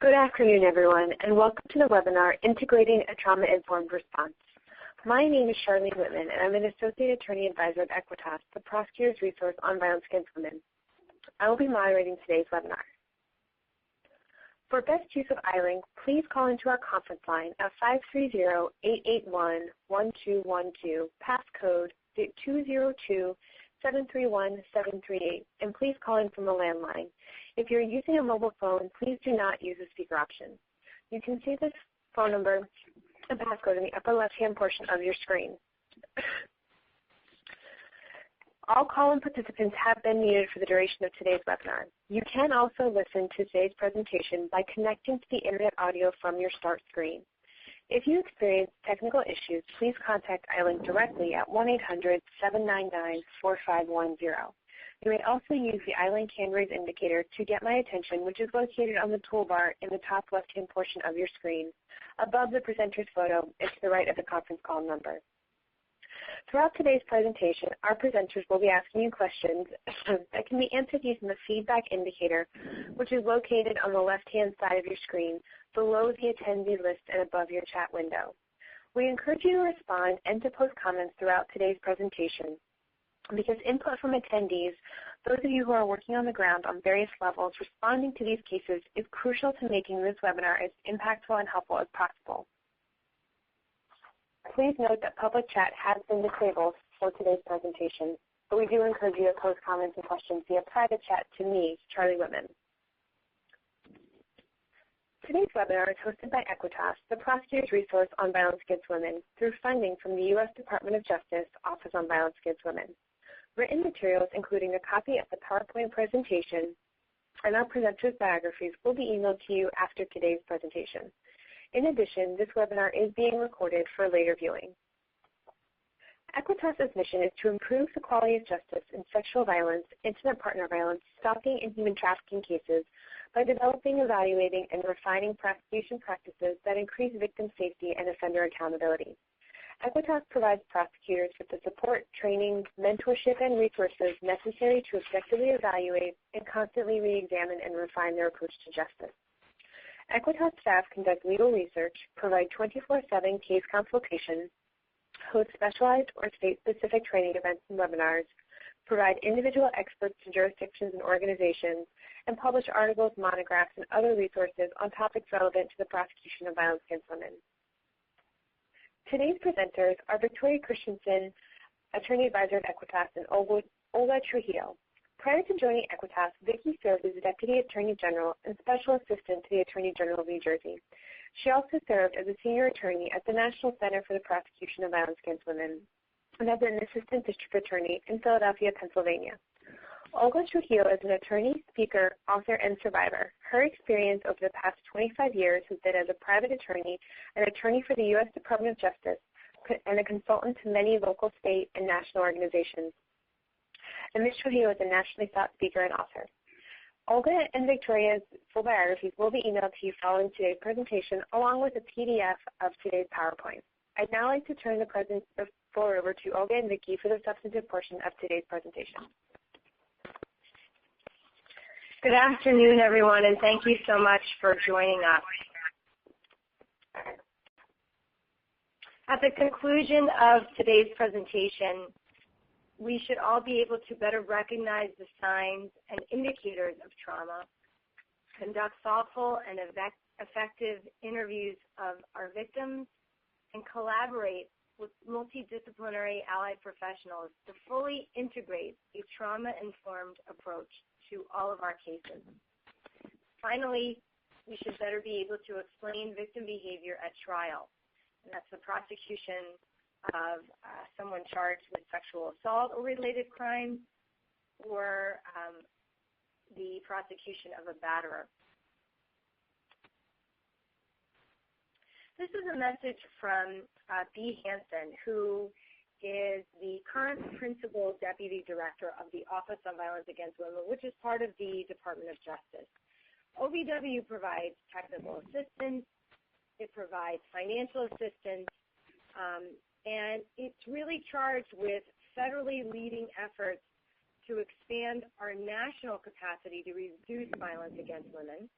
Good afternoon, everyone, and welcome to the webinar, Integrating a Trauma-Informed Response. My name is Charlene Whitman, and I'm an Associate Attorney Advisor at Equitas, the prosecutor's resource on violence against women. I will be moderating today's webinar. For best use of iLink, please call into our conference line at 530-881-1212, passcode 202-731-738, and please call in from a landline. If you're using a mobile phone, please do not use the speaker option. You can see this phone number and passcode in the upper left-hand portion of your screen. All call-in participants have been muted for the duration of today's webinar. You can also listen to today's presentation by connecting to the internet audio from your start screen. If you experience technical issues, please contact iLink directly at 1-800-799-4510. You may also use the iLink hand raise indicator to get my attention, which is located on the toolbar in the top left-hand portion of your screen, above the presenter's photo and to the right of the conference call number. Throughout today's presentation, our presenters will be asking you questions that can be answered using the feedback indicator, which is located on the left-hand side of your screen, below the attendee list and above your chat window. We encourage you to respond and to post comments throughout today's presentation, because input from attendees, those of you who are working on the ground on various levels responding to these cases, is crucial to making this webinar as impactful and helpful as possible. Please note that public chat has been disabled for today's presentation, but we do encourage you to post comments and questions via private chat to me, Charlie Whitman. Today's webinar is hosted by Equitas, the prosecutor's resource on violence against women, through funding from the U.S. Department of Justice Office on Violence Against Women. Written materials, including a copy of the PowerPoint presentation and our presenters' biographies, will be emailed to you after today's presentation. In addition, this webinar is being recorded for later viewing. Equitas' mission is to improve the quality of justice in sexual violence, intimate partner violence, stalking, and human trafficking cases by developing, evaluating, and refining prosecution practices that increase victim safety and offender accountability. Equitas provides prosecutors with the support, training, mentorship, and resources necessary to effectively evaluate and constantly re-examine and refine their approach to justice. Equitas staff conduct legal research, provide 24/7 case consultation, host specialized or state-specific training events and webinars, provide individual experts to jurisdictions and organizations, and publish articles, monographs, and other resources on topics relevant to the prosecution of violence against women. Today's presenters are Viktoria Kristiansson, Attorney Advisor at Equitas, and Olga Trujillo. Prior to joining Equitas, Vicki served as Deputy Attorney General and Special Assistant to the Attorney General of New Jersey. She also served as a Senior Attorney at the National Center for the Prosecution of Violence Against Women and as an Assistant District Attorney in Philadelphia, Pennsylvania. Olga Trujillo is an attorney, speaker, author, and survivor. Her experience over the past 25 years has been as a private attorney, an attorney for the U.S. Department of Justice, and a consultant to many local, state, and national organizations. And Ms. Trujillo is a nationally sought speaker and author. Olga and Victoria's full biographies will be emailed to you following today's presentation, along with a PDF of today's PowerPoint. I'd now like to turn the floor over to Olga and Vicki for the substantive portion of today's presentation. Good afternoon, everyone, and thank you so much for joining us. At the conclusion of today's presentation, we should all be able to better recognize the signs and indicators of trauma, conduct thoughtful and effective interviews of our victims, and collaborate with multidisciplinary allied professionals to fully integrate a trauma-informed approach to all of our cases. Finally, we should better be able to explain victim behavior at trial, and that's the prosecution of someone charged with sexual assault or related crimes, or the prosecution of a batterer. This is a message from B. Hansen, who is the current Principal Deputy Director of the Office on Violence Against Women, which is part of the Department of Justice. OVW provides technical assistance, it provides financial assistance, and it's really charged with federally leading efforts to expand our national capacity to reduce violence against women,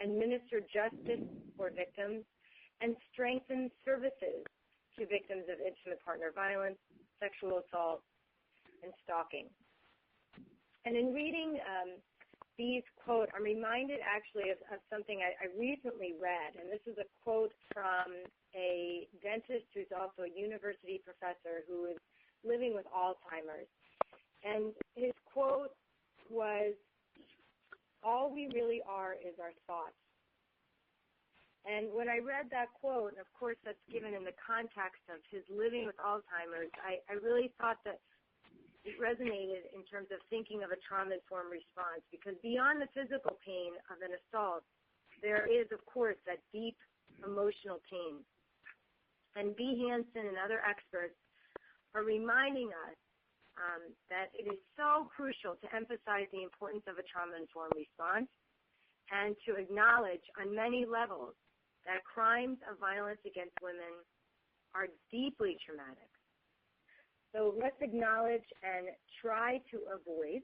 administer justice for victims, and strengthen services to victims of intimate partner violence, sexual assault, and stalking. And in reading these quotes, I'm reminded actually of something I recently read, and this is a quote from a dentist who's also a university professor who is living with Alzheimer's. And his quote was, "All we really are is our thoughts." And when I read that quote, and of course that's given in the context of his living with Alzheimer's, I really thought that it resonated in terms of thinking of a trauma-informed response, because beyond the physical pain of an assault, there is, of course, that deep emotional pain. And B. Hansen and other experts are reminding us that it is so crucial to emphasize the importance of a trauma-informed response and to acknowledge on many levels that crimes of violence against women are deeply traumatic. So let's acknowledge and try to avoid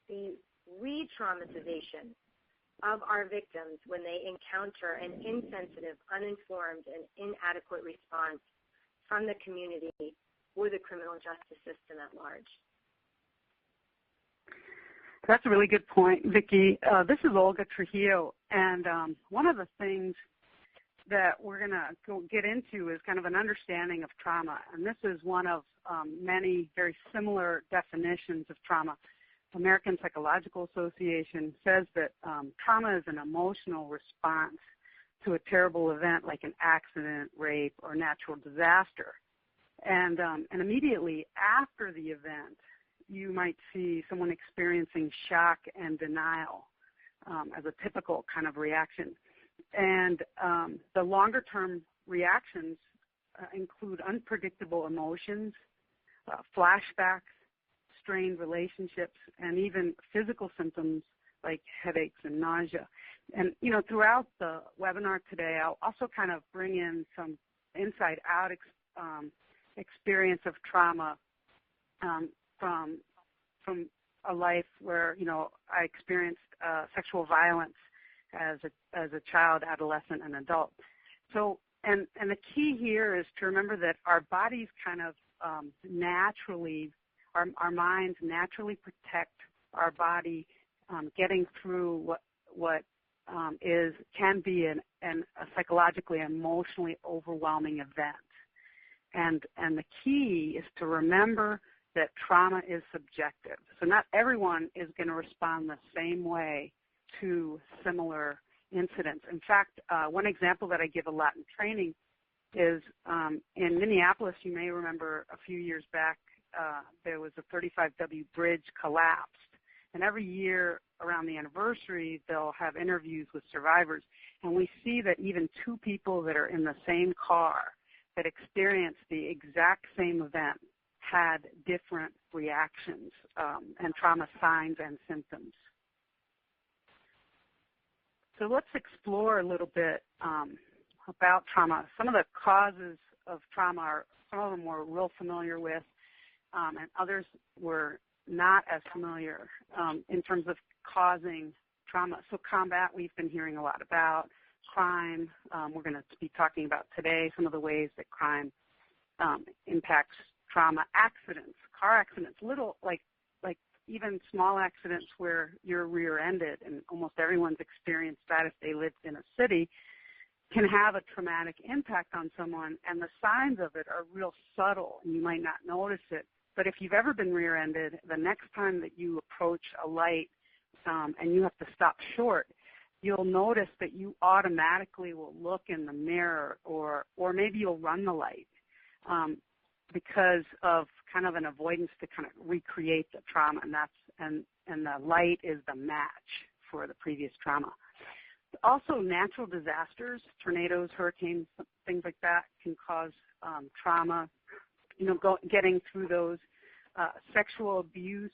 the re-traumatization of our victims when they encounter an insensitive, uninformed, and inadequate response from the community or the criminal justice system at large. That's a really good point, Vicki. This is Olga Trujillo, and one of the things that we're going to get into is kind of an understanding of trauma, and this is one of many very similar definitions of trauma. American Psychological Association says that trauma is an emotional response to a terrible event like an accident, rape, or natural disaster. And immediately after the event, you might see someone experiencing shock and denial as a typical kind of reaction. And the longer-term reactions include unpredictable emotions, flashbacks, strained relationships, and even physical symptoms like headaches and nausea. And, you know, throughout the webinar today, I'll also kind of bring in some inside-out experience of trauma from a life where, you know, I experienced sexual violence as a child, adolescent, and adult. So, and the key here is to remember that our bodies kind of naturally, our minds naturally protect our body getting through what can be a psychologically, emotionally overwhelming event. And the key is to remember that trauma is subjective. So not everyone is going to respond the same way to similar incidents. In fact, one example that I give a lot in training is in Minneapolis. You may remember a few years back there was a 35W bridge collapsed. And every year around the anniversary, they'll have interviews with survivors. And we see that even two people that are in the same car that experienced the exact same event had different reactions and trauma signs and symptoms. So let's explore a little bit about trauma. Some of the causes of trauma are, some of them we're real familiar with, and others were not as familiar in terms of causing trauma. So combat, we've been hearing a lot about. Crime, we're going to be talking about today some of the ways that crime impacts trauma. Accidents, car accidents, little like even small accidents where you're rear-ended, and almost everyone's experienced that if they lived in a city, can have a traumatic impact on someone, and the signs of it are real subtle, and you might not notice it. But if you've ever been rear-ended, the next time that you approach a light and you have to stop short, you'll notice that you automatically will look in the mirror, or maybe you'll run the light because of kind of an avoidance to kind of recreate the trauma, and the light is the match for the previous trauma. Also, natural disasters, tornadoes, hurricanes, things like that can cause trauma. You know, getting through those, sexual abuse,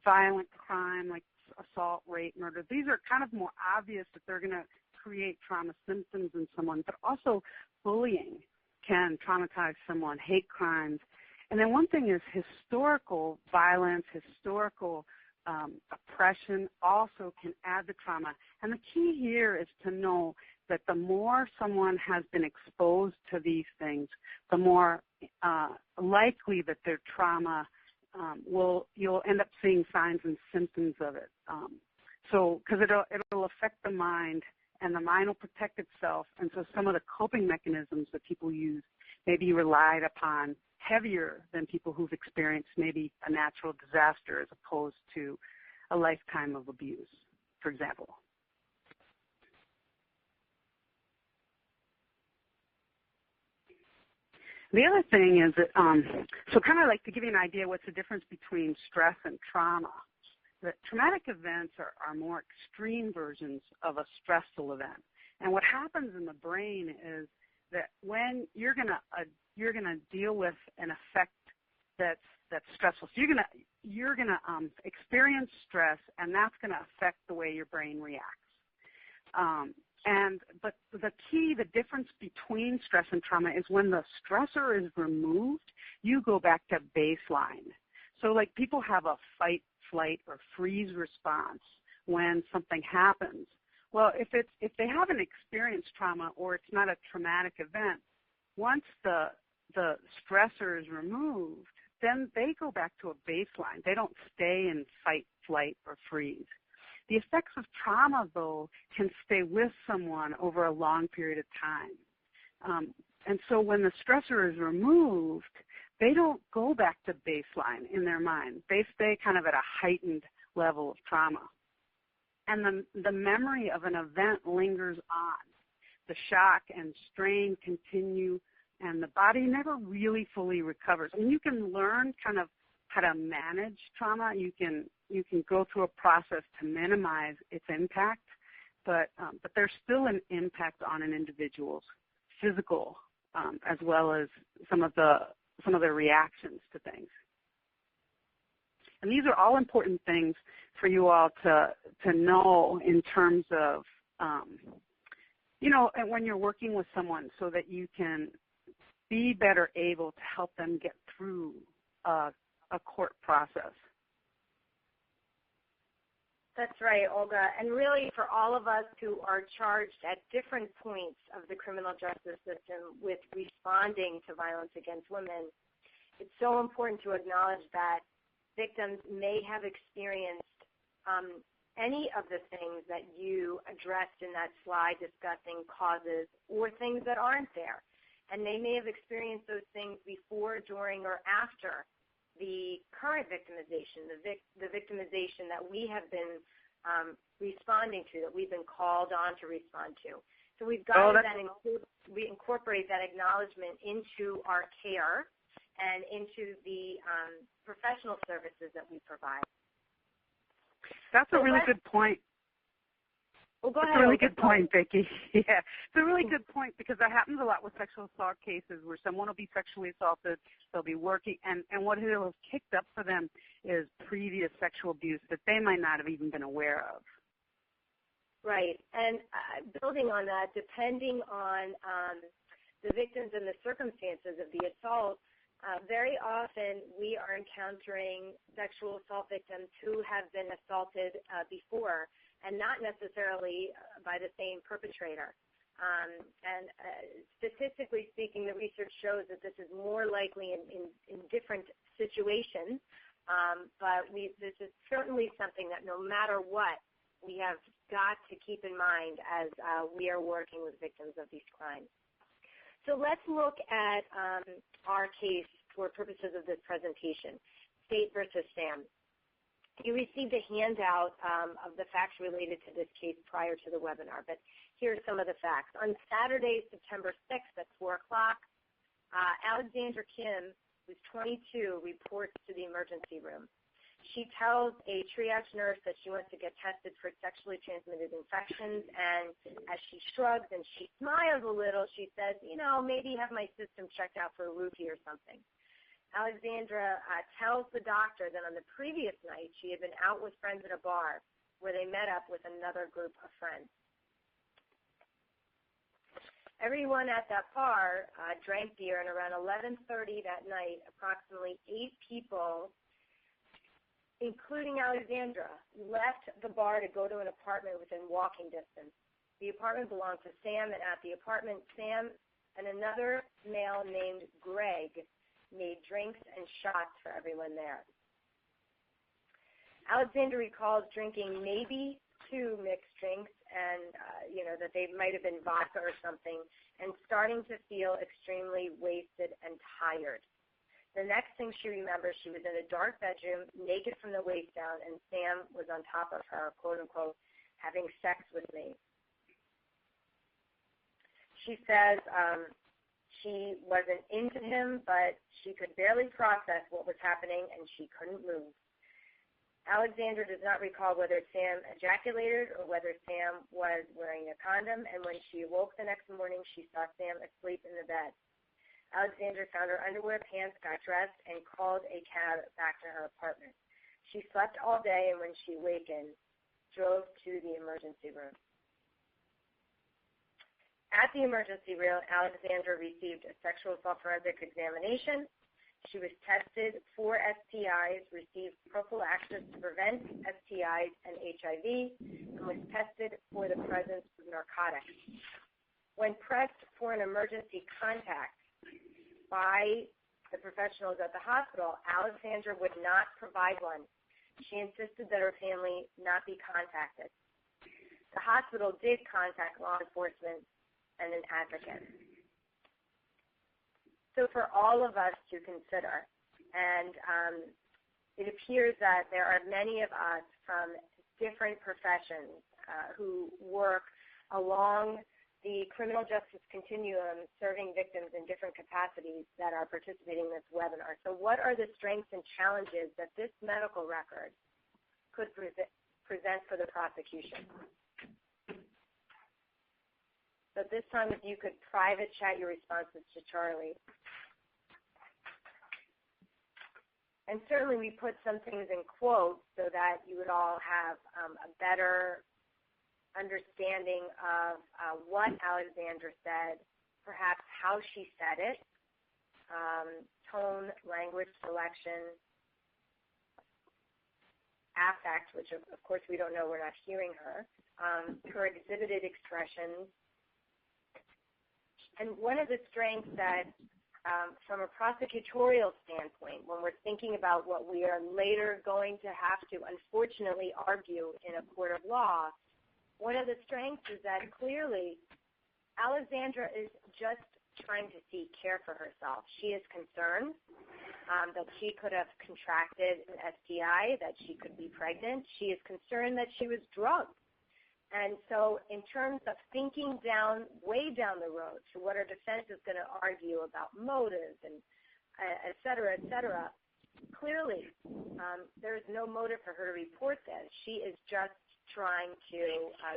violent crime like assault, rape, murder. These are kind of more obvious that they're going to create trauma symptoms in someone, but also bullying can traumatize someone, hate crimes. And then one thing is historical violence, historical oppression also can add the trauma. And the key here is to know that the more someone has been exposed to these things, the more likely that their trauma you'll end up seeing signs and symptoms of it. Because it'll affect the mind, and the mind will protect itself. And so some of the coping mechanisms that people use may be relied upon heavier than people who've experienced maybe a natural disaster as opposed to a lifetime of abuse, for example. The other thing is that, so kind of like to give you an idea what's the difference between stress and trauma. That traumatic events are more extreme versions of a stressful event. And what happens in the brain is that when you're gonna deal with an effect that's stressful, so you're gonna experience stress, and that's gonna affect the way your brain reacts. But the difference between stress and trauma is when the stressor is removed, you go back to baseline. So like people have a fight, flight, or freeze response when something happens. Well, if they haven't experienced trauma or it's not a traumatic event, once the stressor is removed, then they go back to a baseline. They don't stay in fight, flight, or freeze. The effects of trauma, though, can stay with someone over a long period of time. And so when the stressor is removed, they don't go back to baseline in their mind. They stay kind of at a heightened level of trauma. And the memory of an event lingers on. The shock and strain continue, and the body never really fully recovers. And you can learn kind of how to manage trauma. You can go through a process to minimize its impact, but there's still an impact on an individual's physical as well as some of their reactions to things. And these are all important things for you all to know in terms of, and when you're working with someone so that you can be better able to help them get through a court process. That's right, Olga. And really for all of us who are charged at different points of the criminal justice system with responding to violence against women, it's so important to acknowledge that victims may have experienced any of the things that you addressed in that slide discussing causes or things that aren't there. And they may have experienced those things before, during, or after the current victimization, the victimization that we have been responding to, that we've been called on to respond to. So we've got to then we incorporate that acknowledgement into our care and into the professional services that we provide. That's a really good point. Well, go ahead. That's a really good point, Vicki. Yeah, it's a really good point because that happens a lot with sexual assault cases where someone will be sexually assaulted, they'll be working, and what will have kicked up for them is previous sexual abuse that they might not have even been aware of. Right, and building on that, depending on the victims and the circumstances of the assault, very often we are encountering sexual assault victims who have been assaulted before, and not necessarily by the same perpetrator. And statistically speaking, the research shows that this is more likely in different situations, but this is certainly something that no matter what, we have got to keep in mind as we are working with victims of these crimes. So let's look at our case for purposes of this presentation, State versus Sam. You received a handout of the facts related to this case prior to the webinar, but here are some of the facts. On Saturday, September 6th at 4 o'clock, Alexandra Kim, who's 22, reports to the emergency room. She tells a triage nurse that she wants to get tested for sexually transmitted infections, and as she shrugs and she smiles a little, she says, maybe have my system checked out for a roofie or something. Alexandra tells the doctor that on the previous night she had been out with friends at a bar where they met up with another group of friends. Everyone at that bar drank beer, and around 11:30 that night, approximately 8 people including Alexandra, left the bar to go to an apartment within walking distance. The apartment belonged to Sam, and at the apartment, Sam and another male named Greg made drinks and shots for everyone there. Alexandra recalls drinking maybe 2 mixed drinks and, that they might have been vodka or something, and starting to feel extremely wasted and tired. The next thing she remembers, she was in a dark bedroom, naked from the waist down, and Sam was on top of her, quote unquote, having sex with me. She says she wasn't into him, but she could barely process what was happening, and she couldn't move. Alexandra does not recall whether Sam ejaculated or whether Sam was wearing a condom, and when she awoke the next morning, she saw Sam asleep in the bed. Alexandra found her underwear, pants, got dressed, and called a cab back to her apartment. She slept all day, and when she awakened, drove to the emergency room. At the emergency room, Alexandra received a sexual assault forensic examination. She was tested for STIs, received prophylaxis to prevent STIs and HIV, and was tested for the presence of narcotics. When pressed for an emergency contact by the professionals at the hospital, Alexandra would not provide one. She insisted that her family not be contacted. The hospital did contact law enforcement and an advocate. So for all of us to consider, and it appears that there are many of us from different professions who work along the criminal justice continuum, serving victims in different capacities that are participating in this webinar. So what are the strengths and challenges that this medical record could present for the prosecution? So at this time, if you could private chat your responses to Charlie. And certainly we put some things in quotes so that you would all have a better understanding of what Alexandra said, perhaps how she said it, tone, language selection, affect, which of course we don't know, we're not hearing her, her exhibited expressions. And one of the strengths that from a prosecutorial standpoint, when we're thinking about what we are later going to have to unfortunately argue in a court of law, one of the strengths is that clearly Alexandra is just trying to seek care for herself. She is concerned that she could have contracted an STI, that she could be pregnant. She is concerned that she was drugged. And so in terms of thinking way down the road to what our defense is going to argue about motives and et cetera, clearly there is no motive for her to report this. She is just trying to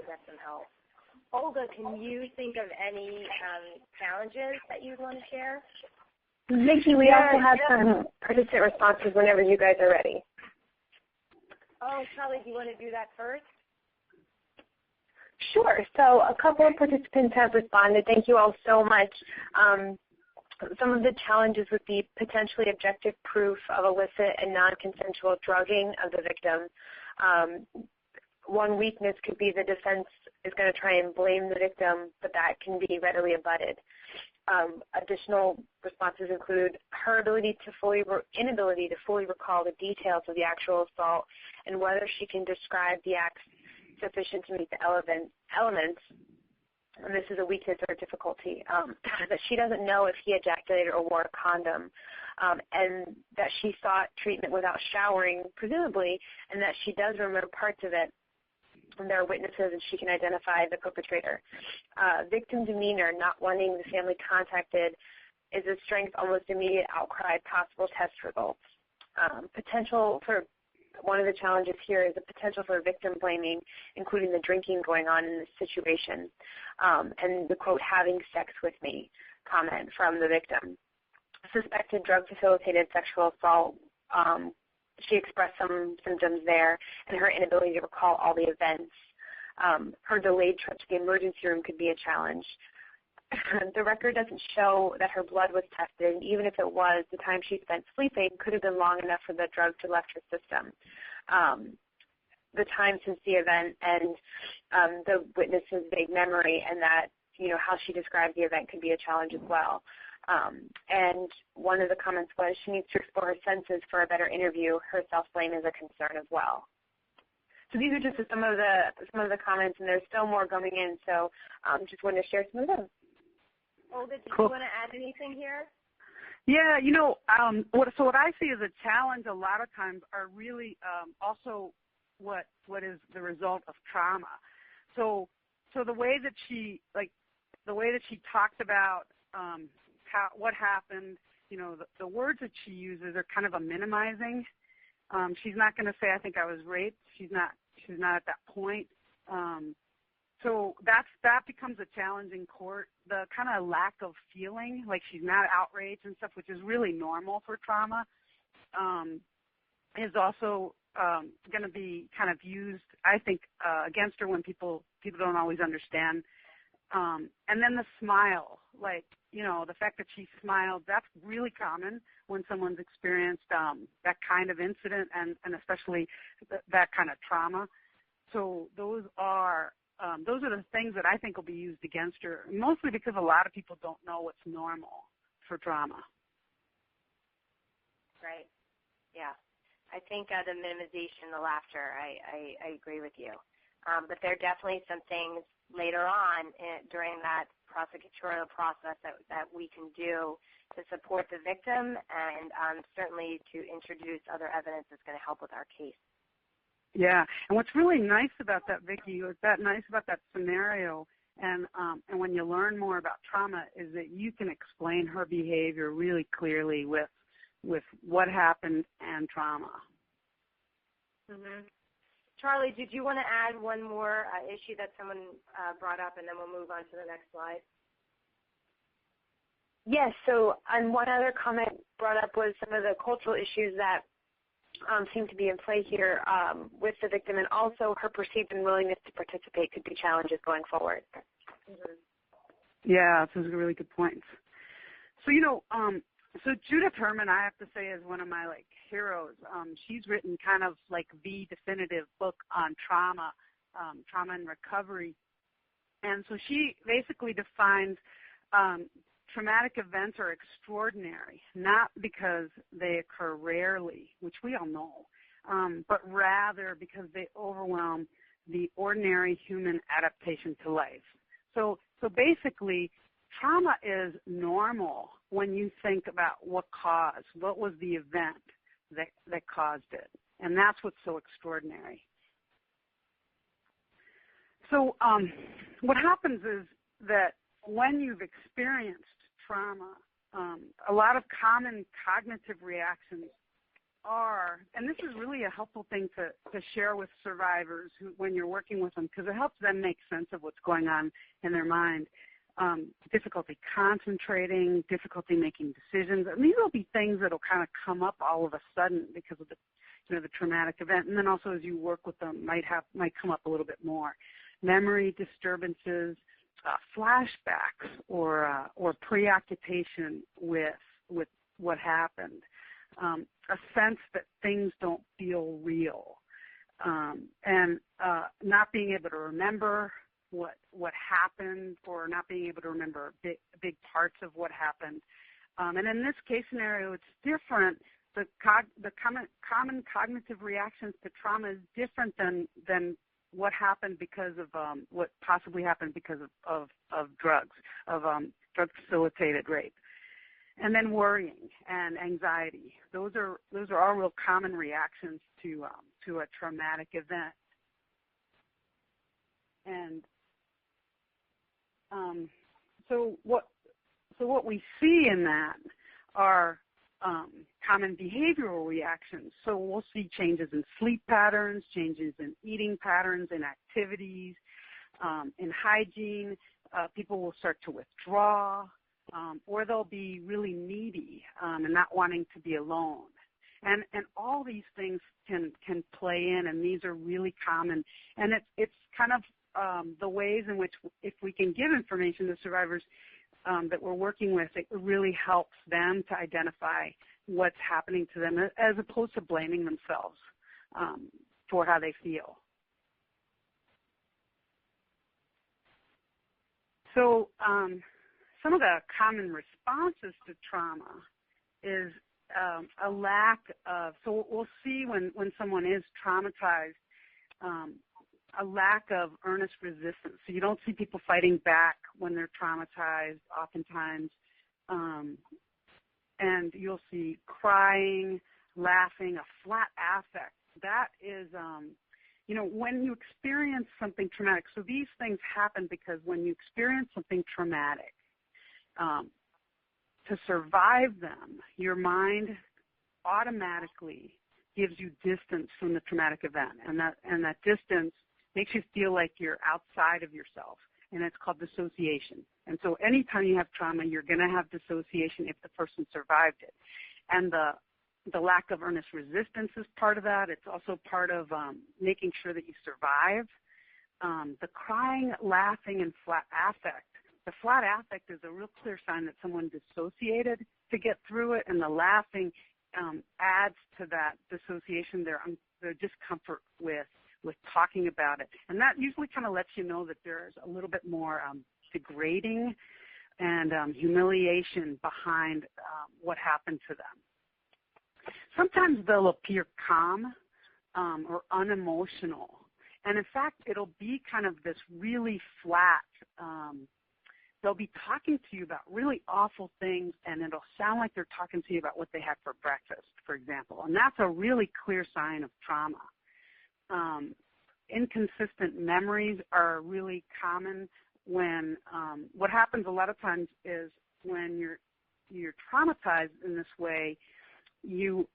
get some help. Olga, can you think of any challenges that you'd want to share? Vicki, we also have some participant responses whenever you guys are ready. Oh, Charlie, do you want to do that first? Sure. So a couple of participants have responded. Thank you all so much. Some of the challenges would be potentially objective proof of illicit and non-consensual drugging of the victim. One weakness could be the defense is going to try and blame the victim, but that can be readily abutted. Additional responses include her inability to fully recall the details of the actual assault and whether she can describe the acts sufficient to meet the elements, and this is a weakness or a difficulty, that she doesn't know if he ejaculated or wore a condom, and that she sought treatment without showering, presumably, and that she does remember parts of it, and there are witnesses and she can identify the perpetrator. Victim demeanor, not wanting the family contacted, is a strength, almost immediate outcry, possible test results. Potential for one of the challenges here is the potential for victim blaming, including the drinking going on in this situation, and the, quote, having sex with me comment from the victim. Suspected drug-facilitated sexual assault, she expressed some symptoms there, and her inability to recall all the events. Her delayed trip to the emergency room could be a challenge. the record doesn't show that her blood was tested, and even if it was, the time she spent sleeping could have been long enough for the drug to left her system. The time since the event and the witness's vague memory, and that, how she described the event could be a challenge as well. And one of the comments was she needs to explore her senses for a better interview. Her self-blame is a concern as well. So these are just some of the comments, and there's still more going in. So just wanted to share some of them. Olga, did Cool. you want to add anything here? Yeah, what I see as a challenge a lot of times are really also what is the result of trauma. So the way that she talked about what happened, the words that she uses are kind of a minimizing. She's not going to say, "I think I was raped." She's not at that point. So that becomes a challenge in court. The kind of lack of feeling, like she's not outraged and stuff, which is really normal for trauma, is also going to be kind of used, I think, against her when people don't always understand. And then the smile, the fact that she smiled, that's really common when someone's experienced that kind of incident and especially that kind of trauma. So those are the things that I think will be used against her, mostly because a lot of people don't know what's normal for trauma. Right. Yeah. I think the minimization, the laughter, I agree with you. But there are definitely some things later on during that prosecutorial process that we can do to support the victim and certainly to introduce other evidence that's going to help with our case. Yeah, and what's really nice about that, Vicki, about that scenario, and when you learn more about trauma, is that you can explain her behavior really clearly with what happened and trauma. Mm-hmm. Charlie, did you want to add one more issue that someone brought up, and then we'll move on to the next slide? Yes, so one other comment brought up was some of the cultural issues that seem to be in play here with the victim, and also her perceived unwillingness to participate could be challenges going forward. Mm-hmm. Yeah, those are really good points. So, so Judith Herman, I have to say, is one of my heroes. She's written kind of the definitive book on trauma and recovery. And so she basically defines traumatic events are extraordinary, not because they occur rarely, which we all know, but rather because they overwhelm the ordinary human adaptation to life. So basically, trauma is normal when you think about what was the event that caused it. And that's what's so extraordinary. So what happens is that when you've experienced trauma, a lot of common cognitive reactions are, and this is really a helpful thing to share with survivors when you're working with them, because it helps them make sense of what's going on in their mind. Difficulty concentrating, difficulty making decisions. And these will be things that will kind of come up all of a sudden because of the traumatic event. And then also as you work with them, might come up a little bit more. Memory disturbances, flashbacks, or preoccupation with what happened. A sense that things don't feel real, and not being able to remember what happened, or not being able to remember big parts of what happened. And in this case scenario, it's different. The common cognitive reactions to trauma is different than what happened because of what possibly happened because of drugs, of drug-facilitated rape. And then worrying and anxiety. Those are all real common reactions to a traumatic event. And so what we see in that are common behavioral reactions. So we'll see changes in sleep patterns, changes in eating patterns, in activities, in hygiene. People will start to withdraw, or they'll be really needy and not wanting to be alone. And all these things can play in, and these are really common. And it's kind of the ways in which, if we can give information to survivors, that we're working with, it really helps them to identify what's happening to them as opposed to blaming themselves for how they feel. So some of the common responses to trauma is a lack of, so we'll see when someone is traumatized, a lack of earnest resistance. So you don't see people fighting back when they're traumatized oftentimes. And you'll see crying, laughing, a flat affect. That is, when you experience something traumatic, so these things happen because when you experience something traumatic, to survive them, your mind automatically gives you distance from the traumatic event, and that distance makes you feel like you're outside of yourself, and it's called dissociation. And so anytime you have trauma, you're going to have dissociation if the person survived it. And the lack of earnest resistance is part of that. It's also part of making sure that you survive. The crying, laughing, and flat affect. The flat affect is a real clear sign that someone dissociated to get through it, and the laughing adds to that dissociation, their discomfort with talking about it. And that usually kind of lets you know that there's a little bit more degrading and humiliation behind what happened to them. Sometimes they'll appear calm or unemotional. And in fact, it'll be kind of this really flat, they'll be talking to you about really awful things, and it'll sound like they're talking to you about what they had for breakfast, for example. And that's a really clear sign of trauma. Inconsistent memories are really common when what happens a lot of times is when you're traumatized in this way, your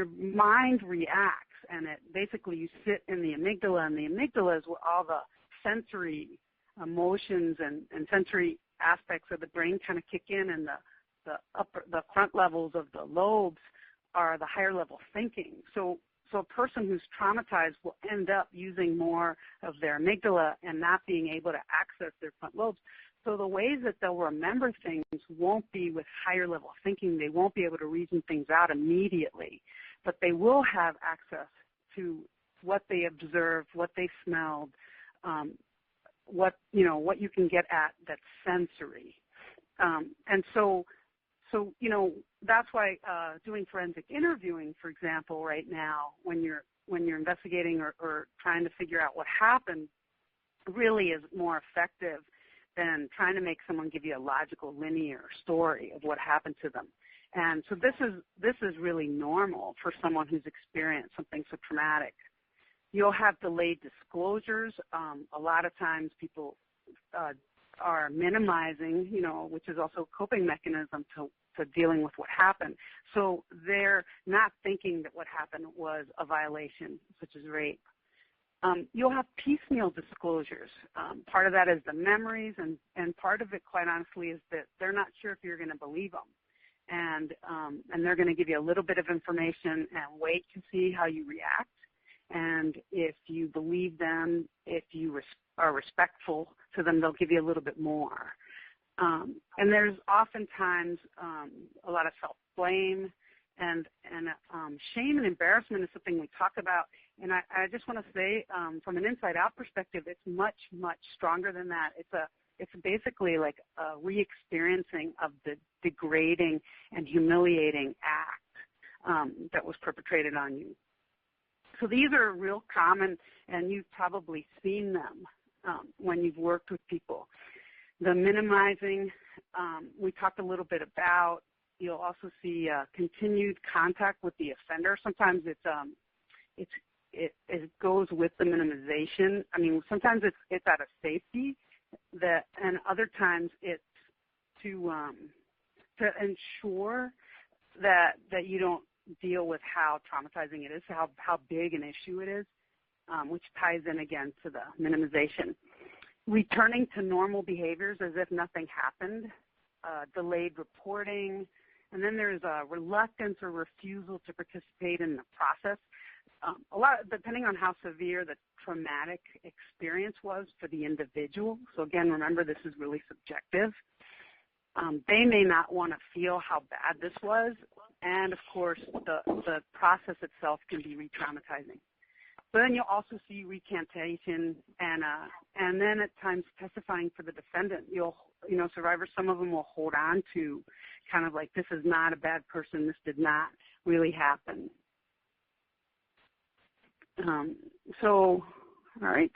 mind reacts, and it basically you sit in the amygdala, and the amygdala is where all the sensory emotions and sensory aspects of the brain kind of kick in, and the front levels of the lobes are the higher level thinking. So a person who's traumatized will end up using more of their amygdala and not being able to access their front lobes. So the ways that they'll remember things won't be with higher level thinking. They won't be able to reason things out immediately, but they will have access to what they observed, what they smelled, what you can get at that's sensory. And so that's why doing forensic interviewing, for example, right now, when you're investigating or trying to figure out what happened, really is more effective than trying to make someone give you a logical, linear story of what happened to them. And so this is really normal for someone who's experienced something so traumatic. You'll have delayed disclosures. A lot of times people are minimizing, which is also a coping mechanism to dealing with what happened. So they're not thinking that what happened was a violation, such as rape. You'll have piecemeal disclosures. Part of that is the memories, and part of it, quite honestly, is that they're not sure if you're going to believe them. And they're going to give you a little bit of information and wait to see how you react. And if you believe them, if you are respectful to them, they'll give you a little bit more. And there's oftentimes a lot of self-blame, and shame and embarrassment is something we talk about. And I just want to say, from an inside-out perspective, it's much, much stronger than that. It's basically like a re-experiencing of the degrading and humiliating act that was perpetrated on you. So these are real common, and you've probably seen them when you've worked with people. The minimizing, we talked a little bit about. You'll also see continued contact with the offender. Sometimes it goes with the minimization. I mean, sometimes it's out of safety, and other times it's to ensure that you don't deal with how traumatizing it is, how big an issue it is, which ties in again to the minimization. Returning to normal behaviors as if nothing happened, delayed reporting, and then there's a reluctance or refusal to participate in the process. depending on how severe the traumatic experience was for the individual. So again, remember, this is really subjective. They may not want to feel how bad this was, and of course, the process itself can be re-traumatizing. But then you'll also see recantation, and then at times testifying for the defendant. Survivors, some of them will hold on to kind of like, this is not a bad person, this did not really happen. All right.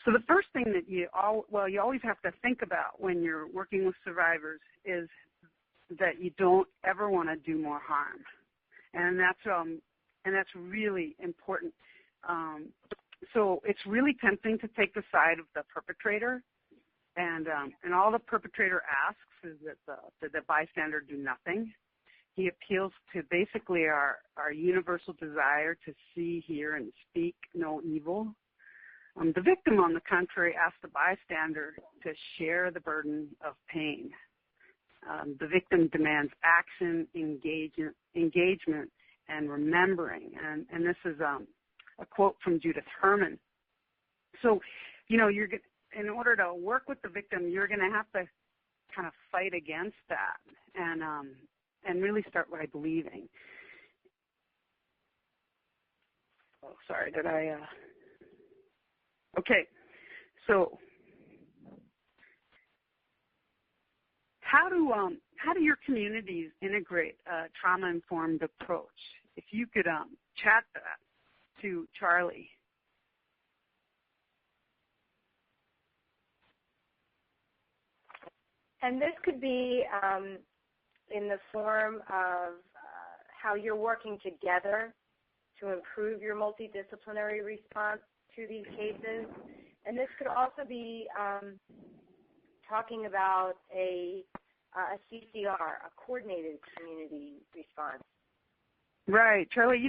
So the first thing that you always have to think about when you're working with survivors is that you don't ever want to do more harm, and that's really important. So it's really tempting to take the side of the perpetrator, and all the perpetrator asks is that the bystander do nothing. He appeals to basically our universal desire to see, hear, and speak no evil. The victim, on the contrary, asks the bystander to share the burden of pain. The victim demands action, engagement, and remembering. And this is a quote from Judith Herman. So, in order to work with the victim, you're going to have to kind of fight against that and really start by believing. Oh, sorry, did I? Okay, so how do your communities integrate a trauma-informed approach? If you could chat that to Charlie. And this could be in the form of how you're working together to improve your multidisciplinary response to these cases. And this could also be talking about a CCR, a coordinated community response. Right, Charlie,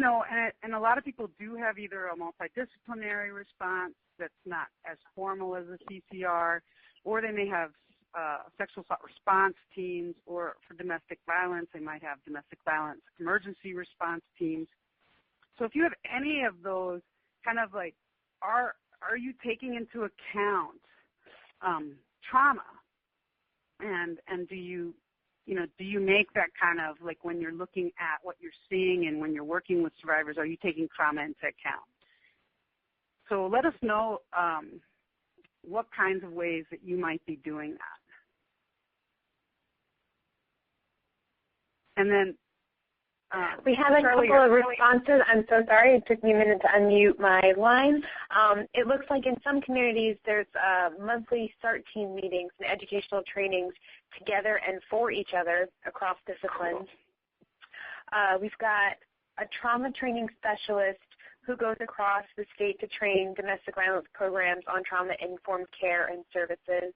and a lot of people do have either a multidisciplinary response that's not as formal as a CCR, or they may have sexual assault response teams, or for domestic violence, they might have domestic violence emergency response teams. So if you have any of those, kind of like, are you taking into account trauma, and do you make that kind of, like, when you're looking at what you're seeing and when you're working with survivors, are you taking trauma into account? So let us know what kinds of ways that you might be doing that. And then we have a couple of responses. I'm so sorry. It took me a minute to unmute my line. It looks like in some communities there's monthly START team meetings and educational trainings together and for each other across disciplines. We've got a trauma training specialist who goes across the state to train domestic violence programs on trauma-informed care and services.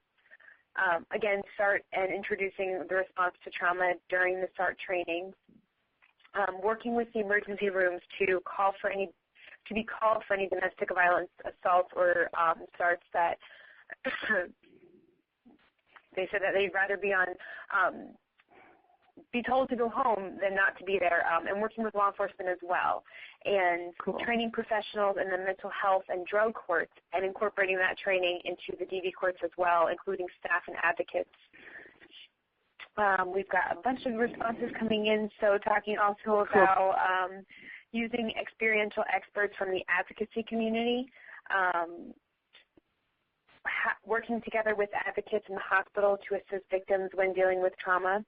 Again, START and introducing the response to trauma during the START trainings. Working with the emergency rooms to be called for any domestic violence assaults or STARTs that they said that they'd rather be told to go home than not to be there, and working with law enforcement as well, and training professionals in the mental health and drug courts and incorporating that training into the DV courts as well, including staff and advocates. We've got a bunch of responses coming in, so talking also about using experiential experts from the advocacy community, working together with advocates in the hospital to assist victims when dealing with trauma.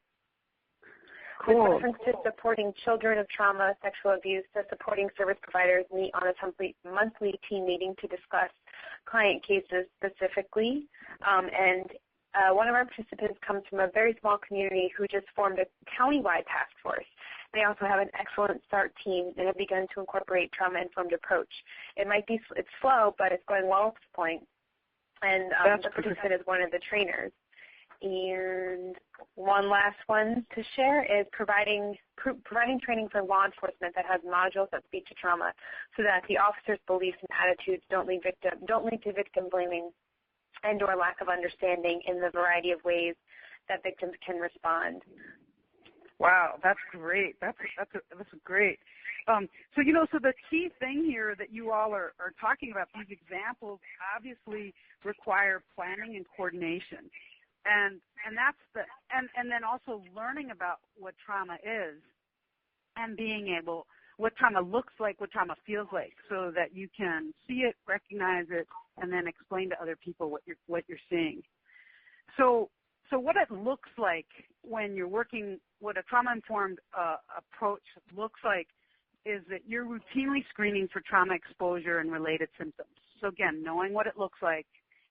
With reference to supporting children of trauma, sexual abuse, the supporting service providers meet on a monthly team meeting to discuss client cases specifically, one of our participants comes from a very small community who just formed a county-wide task force. They also have an excellent START team and have begun to incorporate trauma-informed approach. It's slow, but it's going well at this point. And the participant is one of the trainers. And one last one to share is providing training for law enforcement that has modules that speak to trauma, so that the officers' beliefs and attitudes don't lead to victim blaming and or lack of understanding in the variety of ways that victims can respond. Wow, that's great. That's great. So the key thing here that you all are talking about, these examples obviously require planning and coordination, and that's and then also learning about what trauma is, and being able what trauma looks like, what trauma feels like, so that you can see it, recognize it, and then explain to other people what you're seeing. So what it looks like when you're working, what a trauma-informed approach looks like is that you're routinely screening for trauma exposure and related symptoms. So again, knowing what it looks like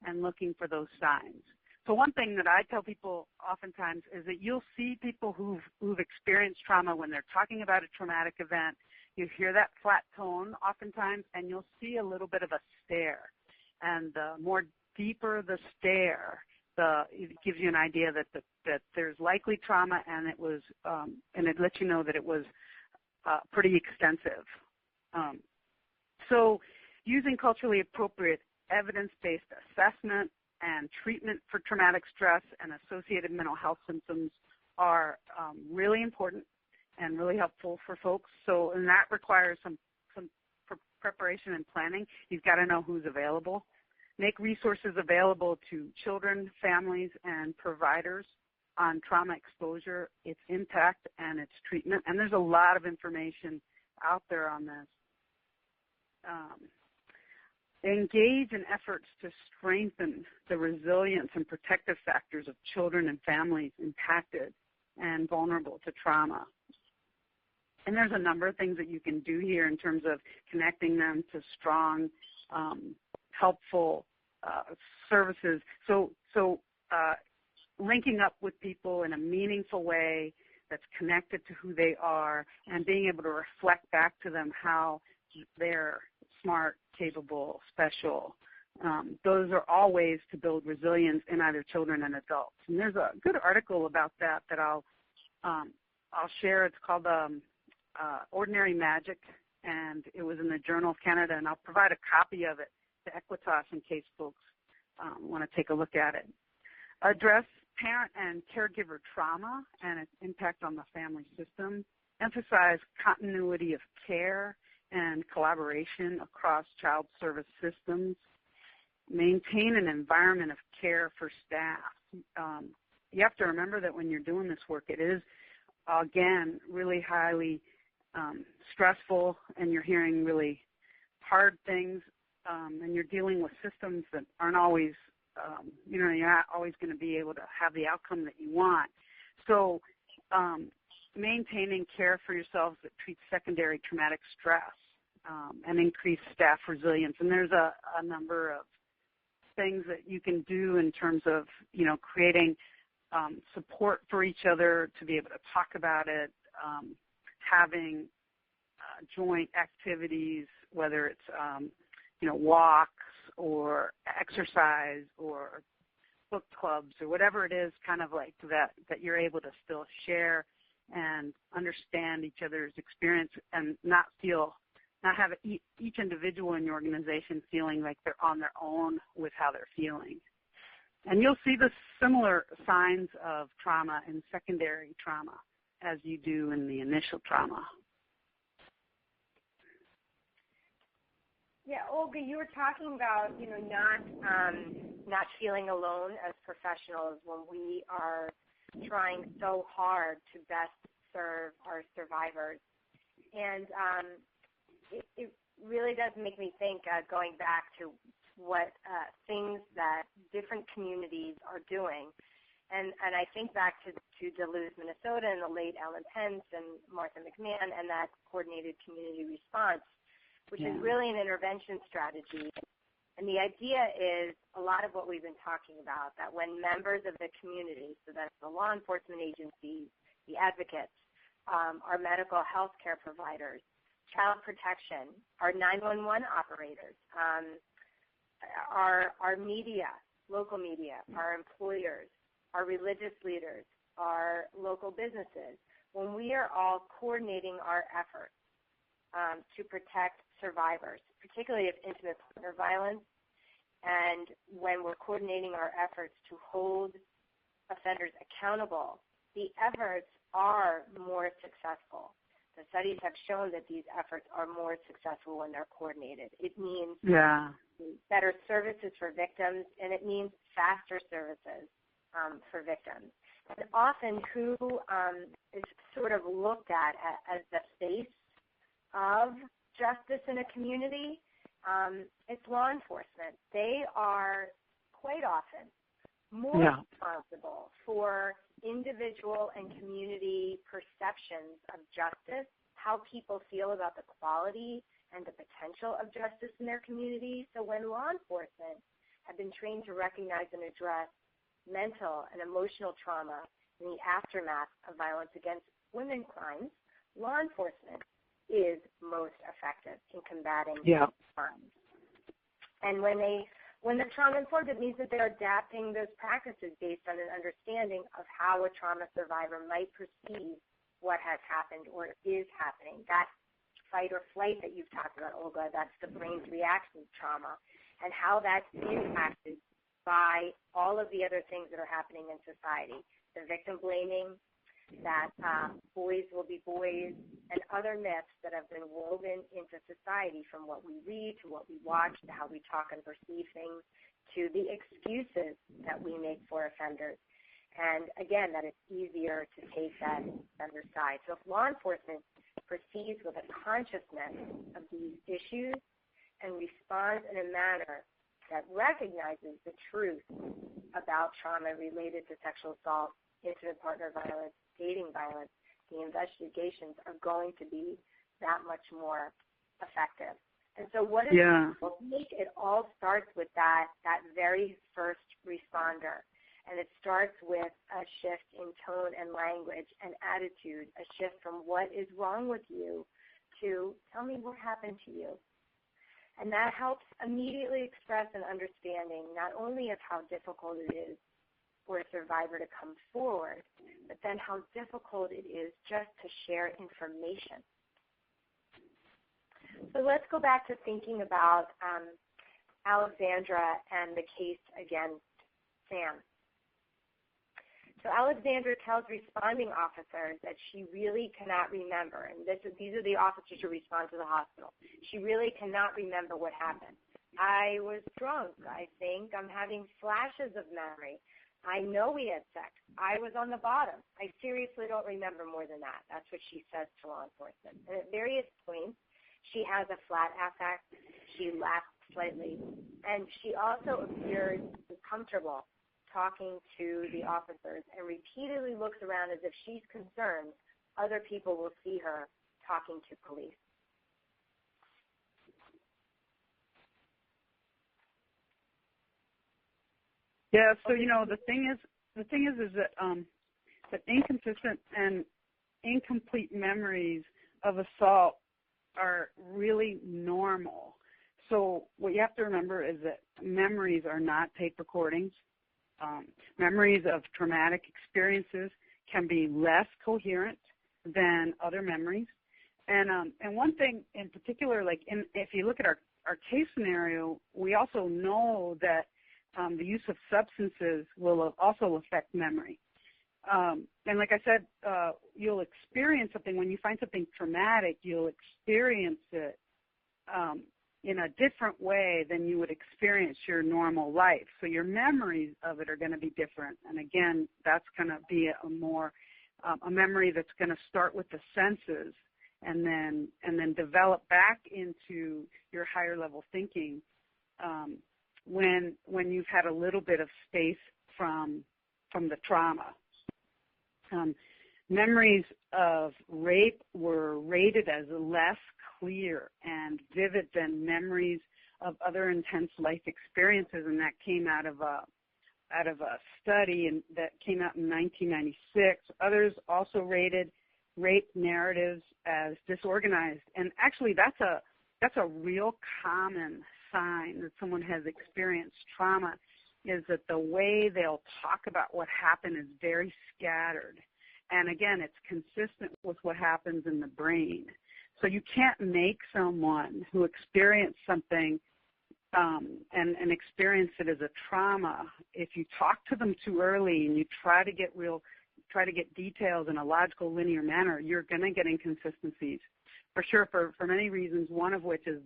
and looking for those signs. So one thing that I tell people oftentimes is that you'll see people who've experienced trauma when they're talking about a traumatic event. You hear that flat tone oftentimes, and you'll see a little bit of a stare. And the more deeper the stare, it gives you an idea that there's likely trauma, and it lets you know that it was pretty extensive. So using culturally appropriate evidence-based assessment and treatment for traumatic stress and associated mental health symptoms are really important and really helpful for folks. So, and that requires some preparation and planning. You've got to know who's available. Make resources available to children, families, and providers on trauma exposure, its impact, and its treatment. And there's a lot of information out there on this. Engage in efforts to strengthen the resilience and protective factors of children and families impacted and vulnerable to trauma. And there's a number of things that you can do here in terms of connecting them to strong, helpful services. So linking up with people in a meaningful way that's connected to who they are, and being able to reflect back to them how they're smart, capable, special. Those are all ways to build resilience in either children and adults. And there's a good article about that I'll share. It's called Ordinary Magic, and it was in the Journal of Canada, and I'll provide a copy of it to Equitas in case folks want to take a look at it. Address parent and caregiver trauma and its impact on the family system. Emphasize continuity of care and collaboration across child service systems. Maintain an environment of care for staff. You have to remember that when you're doing this work, it is, again, really highly stressful, and you're hearing really hard things, and you're dealing with systems that aren't always, you're not always going to be able to have the outcome that you want. So maintaining care for yourselves that treats secondary traumatic stress and increase staff resilience. And there's a number of things that you can do in terms of, creating support for each other to be able to talk about it, having joint activities, whether it's, walks or exercise or book clubs or whatever it is, kind of like that you're able to still share and understand each other's experience and not have each individual in your organization feeling like they're on their own with how they're feeling. And you'll see the similar signs of trauma in secondary trauma as you do in the initial trauma. Yeah, Olga, you were talking about, not feeling alone as professionals when we are trying so hard to best serve our survivors. And it really does make me think, going back to what things that different communities are doing. And I think back to Duluth, Minnesota, and the late Alan Pence and Martha McMahon and that coordinated community response, which is really an intervention strategy. And the idea is a lot of what we've been talking about, that when members of the community, so that's the law enforcement agencies, the advocates, our medical health care providers, child protection, our 911 operators, our media, local media, our employers, our religious leaders, our local businesses, when we are all coordinating our efforts to protect survivors, particularly of intimate partner violence, and when we're coordinating our efforts to hold offenders accountable, the efforts are more successful. The studies have shown that these efforts are more successful when they're coordinated. It means better services for victims, and it means faster services for victims. And often who is sort of looked at as the face of justice in a community, it's law enforcement. They are quite often more responsible for individual and community perceptions of justice, how people feel about the quality and the potential of justice in their community. So when law enforcement have been trained to recognize and address mental and emotional trauma in the aftermath of violence against women crimes, law enforcement is most effective in combating crimes. And when they're trauma-informed, it means that they're adapting those practices based on an understanding of how a trauma survivor might perceive what has happened or is happening. That fight or flight that you've talked about, Olga, that's the brain's reaction to trauma, and how that's impacted by all of the other things that are happening in society. The victim blaming, that boys will be boys, and other myths that have been woven into society, from what we read to what we watch to how we talk and perceive things to the excuses that we make for offenders. And again, that it's easier to take that offender side. So if law enforcement proceeds with a consciousness of these issues and responds in a manner that recognizes the truth about trauma related to sexual assault, intimate partner violence, dating violence, the investigations are going to be that much more effective. And so what is it all starts with that very first responder. And it starts with a shift in tone and language and attitude, a shift from what is wrong with you to tell me what happened to you. And that helps immediately express an understanding not only of how difficult it is for a survivor to come forward, but then how difficult it is just to share information. So let's go back to thinking about Alexandra and the case against Sam. So Alexandra tells responding officers that she really cannot remember, and these are the officers who respond to the hospital. She really cannot remember what happened. I was drunk, I think. I'm having flashes of memory. I know we had sex. I was on the bottom. I seriously don't remember more than that. That's what she says to law enforcement. And at various points, she has a flat affect. She laughs slightly. And she also appears uncomfortable talking to the officers and repeatedly looks around as if she's concerned other people will see her talking to police. Yeah, so the thing is that that inconsistent and incomplete memories of assault are really normal. So what you have to remember is that memories are not tape recordings. Memories of traumatic experiences can be less coherent than other memories. And one thing in particular, like if you look at our case scenario, we also know that the use of substances will also affect memory. And like I said, you'll experience something, when you find something traumatic, you'll experience it in a different way than you would experience your normal life. So your memories of it are going to be different. And again, that's going to be a memory that's going to start with the senses and then develop back into your higher level thinking when you've had a little bit of space from the trauma. Memories of rape were rated as less clear and vivid than memories of other intense life experiences, and that came out of a study that came out in 1996. Others also rated rape narratives as disorganized, and actually that's a real common sign that someone has experienced trauma, is that the way they'll talk about what happened is very scattered. And again, it's consistent with what happens in the brain. So you can't make someone who experienced something and experience it as a trauma, if you talk to them too early and you try to get real try to get details in a logical, linear manner, you're going to get inconsistencies. For sure, for many reasons, one of which is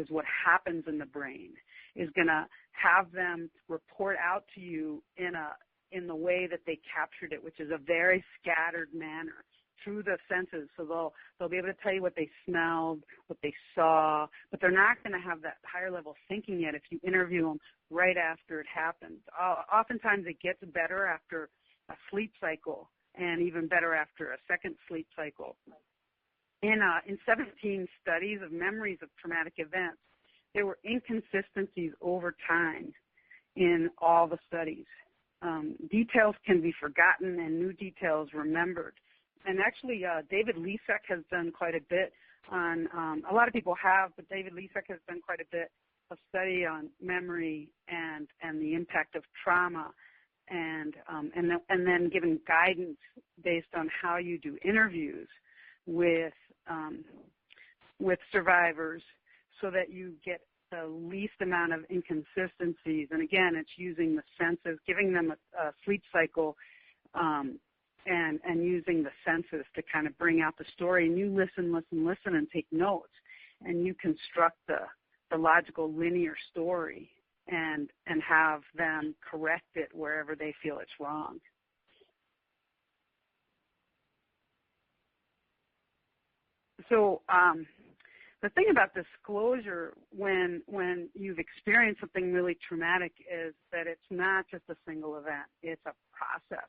what happens in the brain is going to have them report out to you in the way that they captured it, which is a very scattered manner through the senses. So they'll be able to tell you what they smelled, what they saw, but they're not going to have that higher level thinking yet if you interview them right after it happens. Oftentimes it gets better after a sleep cycle and even better after a second sleep cycle. In 17 studies of memories of traumatic events, there were inconsistencies over time in all the studies. Details can be forgotten and new details remembered. And actually, David Lisek has done quite a bit on, a lot of people have, but David Lisek has done quite a bit of study on memory and the impact of trauma and then given guidance based on how you do interviews with survivors so that you get the least amount of inconsistencies. And again, it's using the senses, giving them a sleep cycle and using the senses to kind of bring out the story. And you listen, and take notes, and you construct the logical linear story and have them correct it wherever they feel it's wrong. So the thing about disclosure when you've experienced something really traumatic is that it's not just a single event. It's a process.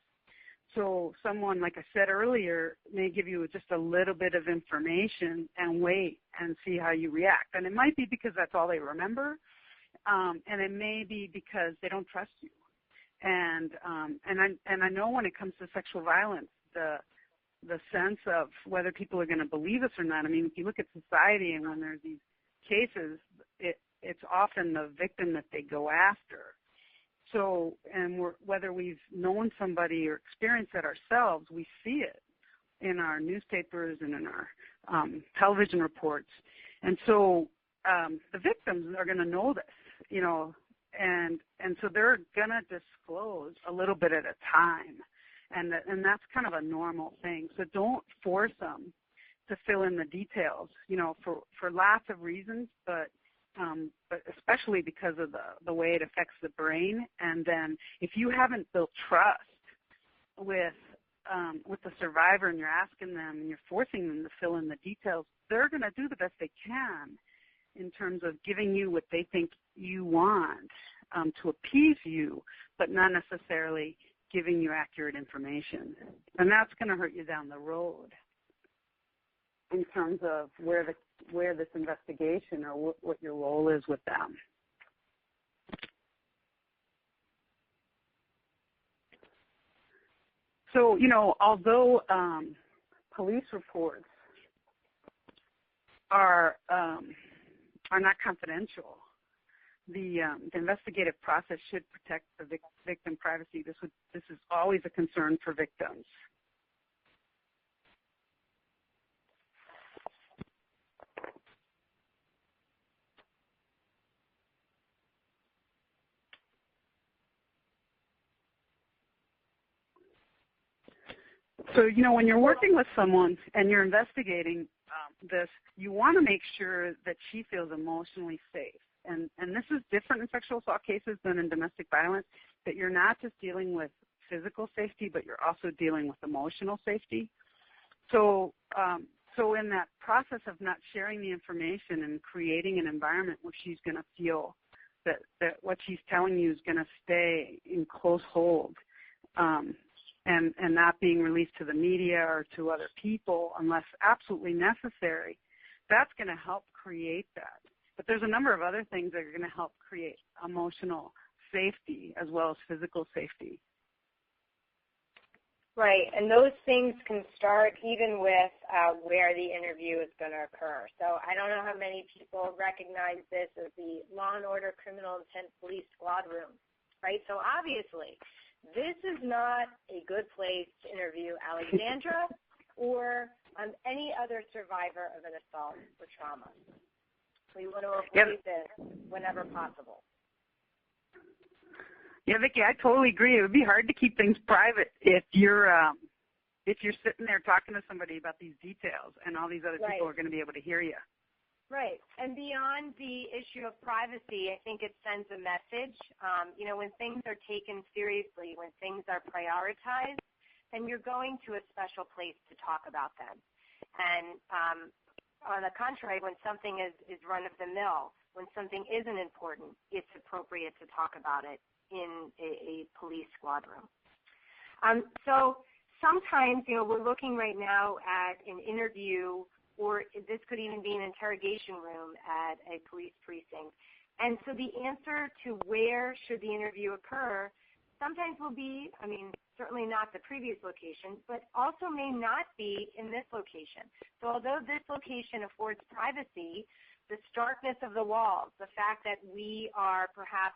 So someone, like I said earlier, may give you just a little bit of information and wait and see how you react. And it might be because that's all they remember, and it may be because they don't trust you. And I know when it comes to sexual violence, the sense of whether people are going to believe us or not. I mean, if you look at society and when there's these cases, it's often the victim that they go after. So, and whether we've known somebody or experienced it ourselves, we see it in our newspapers and in our television reports. And so the victims are going to know this, you know, and so they're going to disclose a little bit at a time. And that's kind of a normal thing. So don't force them to fill in the details, you know, for lots of reasons, but especially because of the way it affects the brain. And then if you haven't built trust with the survivor and you're asking them and you're forcing them to fill in the details, they're going to do the best they can in terms of giving you what they think you want to appease you, but not necessarily giving you accurate information. And that's going to hurt you down the road in terms of where this investigation or what your role is with them. So, you know, although police reports are not confidential, the investigative process should protect the victim privacy. This is always a concern for victims. So, you know, when you're working with someone and you're investigating this, you want to make sure that she feels emotionally safe. And this is different in sexual assault cases than in domestic violence, that you're not just dealing with physical safety, but you're also dealing with emotional safety. So in that process of not sharing the information and creating an environment where she's going to feel that what she's telling you is going to stay in close hold, and not being released to the media or to other people unless absolutely necessary, that's going to help create that. But there's a number of other things that are going to help create emotional safety as well as physical safety. Right, and those things can start even with where the interview is going to occur. So I don't know how many people recognize this as the Law and Order Criminal Intent Police Squad Room, right? So obviously, this is not a good place to interview Alexandra or any other survivor of an assault or trauma. We want to avoid this whenever possible. Yeah, Vicki, I totally agree. It would be hard to keep things private if you're if you're sitting there talking to somebody about these details and all these other people are going to be able to hear you. Right. And beyond the issue of privacy, I think it sends a message. When things are taken seriously, when things are prioritized, then you're going to a special place to talk about them. And on the contrary, when something is run-of-the-mill, when something isn't important, it's appropriate to talk about it in a police squad room. So sometimes, we're looking right now at an interview, or this could even be an interrogation room at a police precinct. And so the answer to where should the interview occur sometimes will be, certainly not the previous location, but also may not be in this location. So although this location affords privacy, the starkness of the walls, the fact that we are perhaps,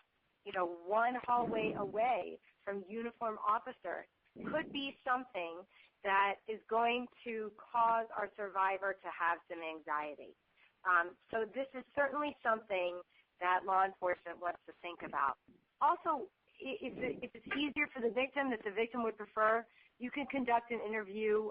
one hallway away from uniformed officer could be something that is going to cause our survivor to have some anxiety. So this is certainly something that law enforcement wants to think about. Also, if it's easier for the victim, that the victim would prefer, you can conduct an interview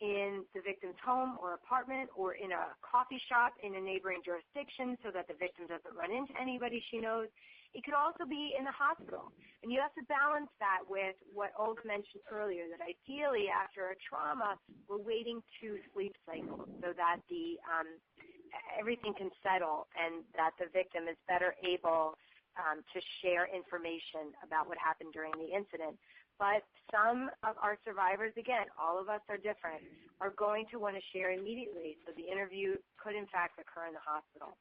in the victim's home or apartment or in a coffee shop in a neighboring jurisdiction so that the victim doesn't run into anybody she knows. It could also be in the hospital. And you have to balance that with what Olga mentioned earlier, that ideally after a trauma, we're waiting 2 sleep cycles so that everything can settle and that the victim is better able to share information about what happened during the incident. But some of our survivors, again, all of us are different, are going to want to share immediately, so the interview could in fact occur in the hospital.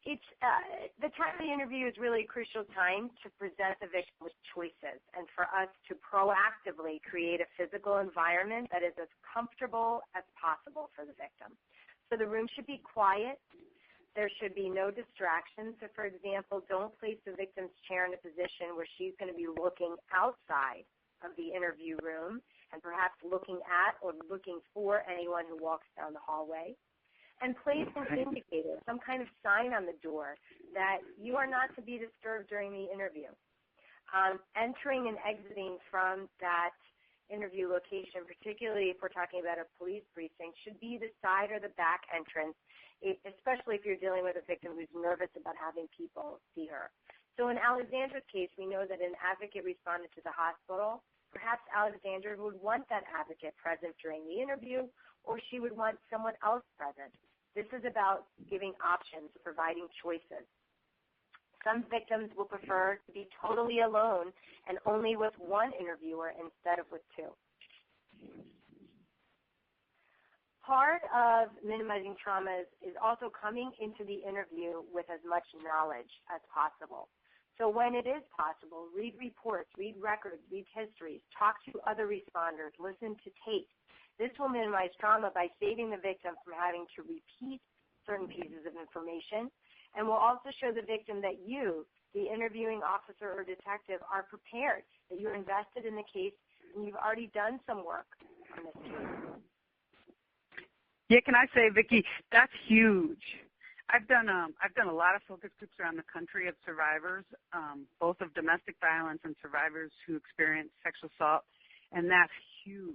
The time of the interview is really a crucial time to present the victim with choices and for us to proactively create a physical environment that is as comfortable as possible for the victim. So the room should be quiet. There should be no distractions. So, for example, don't place the victim's chair in a position where she's going to be looking outside of the interview room and perhaps looking at or looking for anyone who walks down the hallway. And place an indicator, some kind of sign on the door that you are not to be disturbed during the interview. Entering and exiting from that interview location, particularly if we're talking about a police precinct, should be the side or the back entrance, especially if you're dealing with a victim who's nervous about having people see her. So in Alexandra's case, we know that an advocate responded to the hospital. Perhaps Alexandra would want that advocate present during the interview, or she would want someone else present. This is about giving options, providing choices. Some victims will prefer to be totally alone and only with one interviewer instead of with 2. Part of minimizing traumas is also coming into the interview with as much knowledge as possible. So when it is possible, read reports, read records, read histories, talk to other responders, listen to tapes. This will minimize trauma by saving the victim from having to repeat certain pieces of information, and will also show the victim that you, the interviewing officer or detective, are prepared, that you're invested in the case, and you've already done some work on this case. Yeah, can I say, Vicki, that's huge. I've done a lot of focus groups around the country of survivors, both of domestic violence and survivors who experience sexual assault, and that's huge.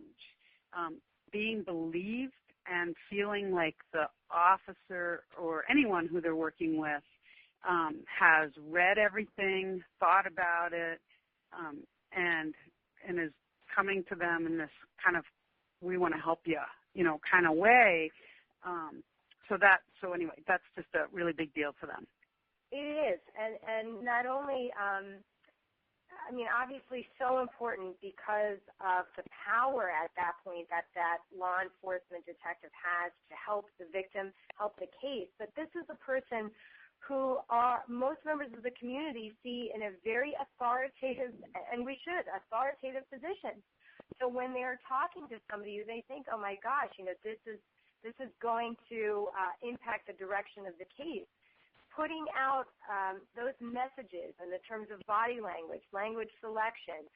Being believed and feeling like the officer or anyone who they're working with has read everything, thought about it, and is coming to them in this kind of, we want to help you, kind of way. So anyway, that's just a really big deal to them. It is, and not only, obviously so important because of the power at that point that law enforcement detective has to help the victim, help the case. But this is a person who most members of the community see in a very authoritative, and we should, authoritative position. So when they're talking to somebody, they think, oh my gosh, this is going to impact the direction of the case. Putting out those messages in the terms of body language, language selection,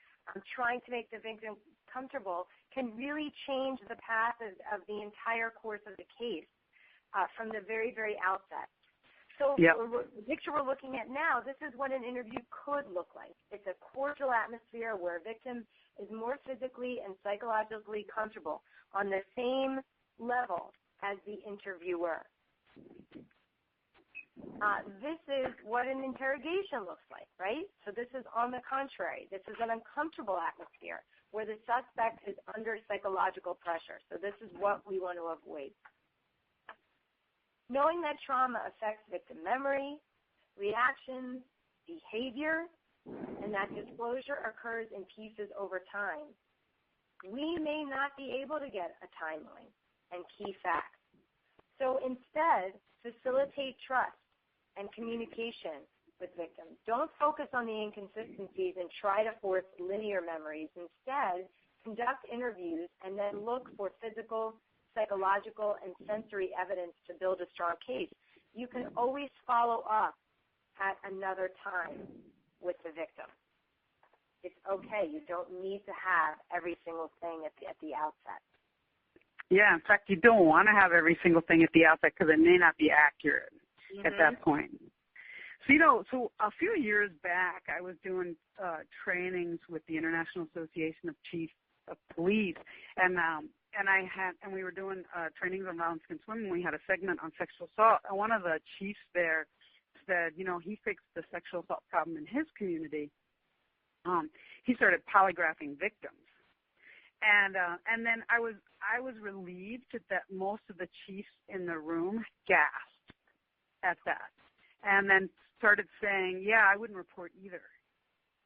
trying to make the victim comfortable can really change the path of the entire course of the case from the very, very outset. So Yep. the picture we're looking at now, this is what an interview could look like. It's a cordial atmosphere where a victim is more physically and psychologically comfortable on the same level as the interviewer. This is what an interrogation looks like, right? So this is on the contrary. This is an uncomfortable atmosphere where the suspect is under psychological pressure. So this is what we want to avoid. Knowing that trauma affects victim memory, reactions, behavior, and that disclosure occurs in pieces over time, we may not be able to get a timeline and key facts. So instead, facilitate trust and communication with victims. Don't focus on the inconsistencies and try to force linear memories. Instead, conduct interviews and then look for physical, psychological, and sensory evidence to build a strong case. You can always follow up at another time with the victim. It's okay. You don't need to have every single thing at the outset. Yeah, in fact, you don't want to have every single thing at the outset because it may not be accurate at that point. So, so a few years back, I was doing trainings with the International Association of Chiefs of Police, and we were doing trainings on violence against women. We had a segment on sexual assault, and one of the chiefs there said, he fixed the sexual assault problem in his community. He started polygraphing victims. And then I was relieved that most of the chiefs in the room gasped at that, and then started saying, "Yeah, I wouldn't report either,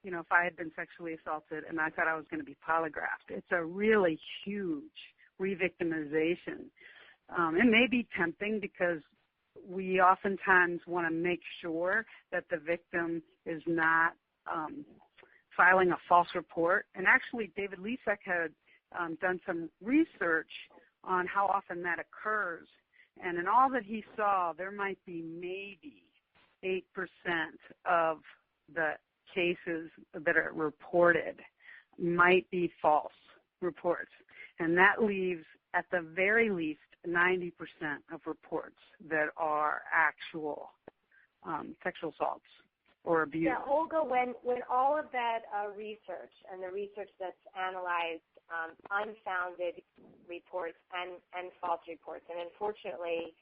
if I had been sexually assaulted and I thought I was going to be polygraphed." It's a really huge re-victimization. It may be tempting because we oftentimes want to make sure that the victim is not filing a false report. And actually, David Lisek had done some research on how often that occurs. And in all that he saw, there might be maybe 8% of the cases that are reported might be false reports. And that leaves, at the very least, 90% of reports that are actual sexual assaults or abuse. Yeah, Olga, when all of that research and the research that's analyzed unfounded reports and false reports, and unfortunately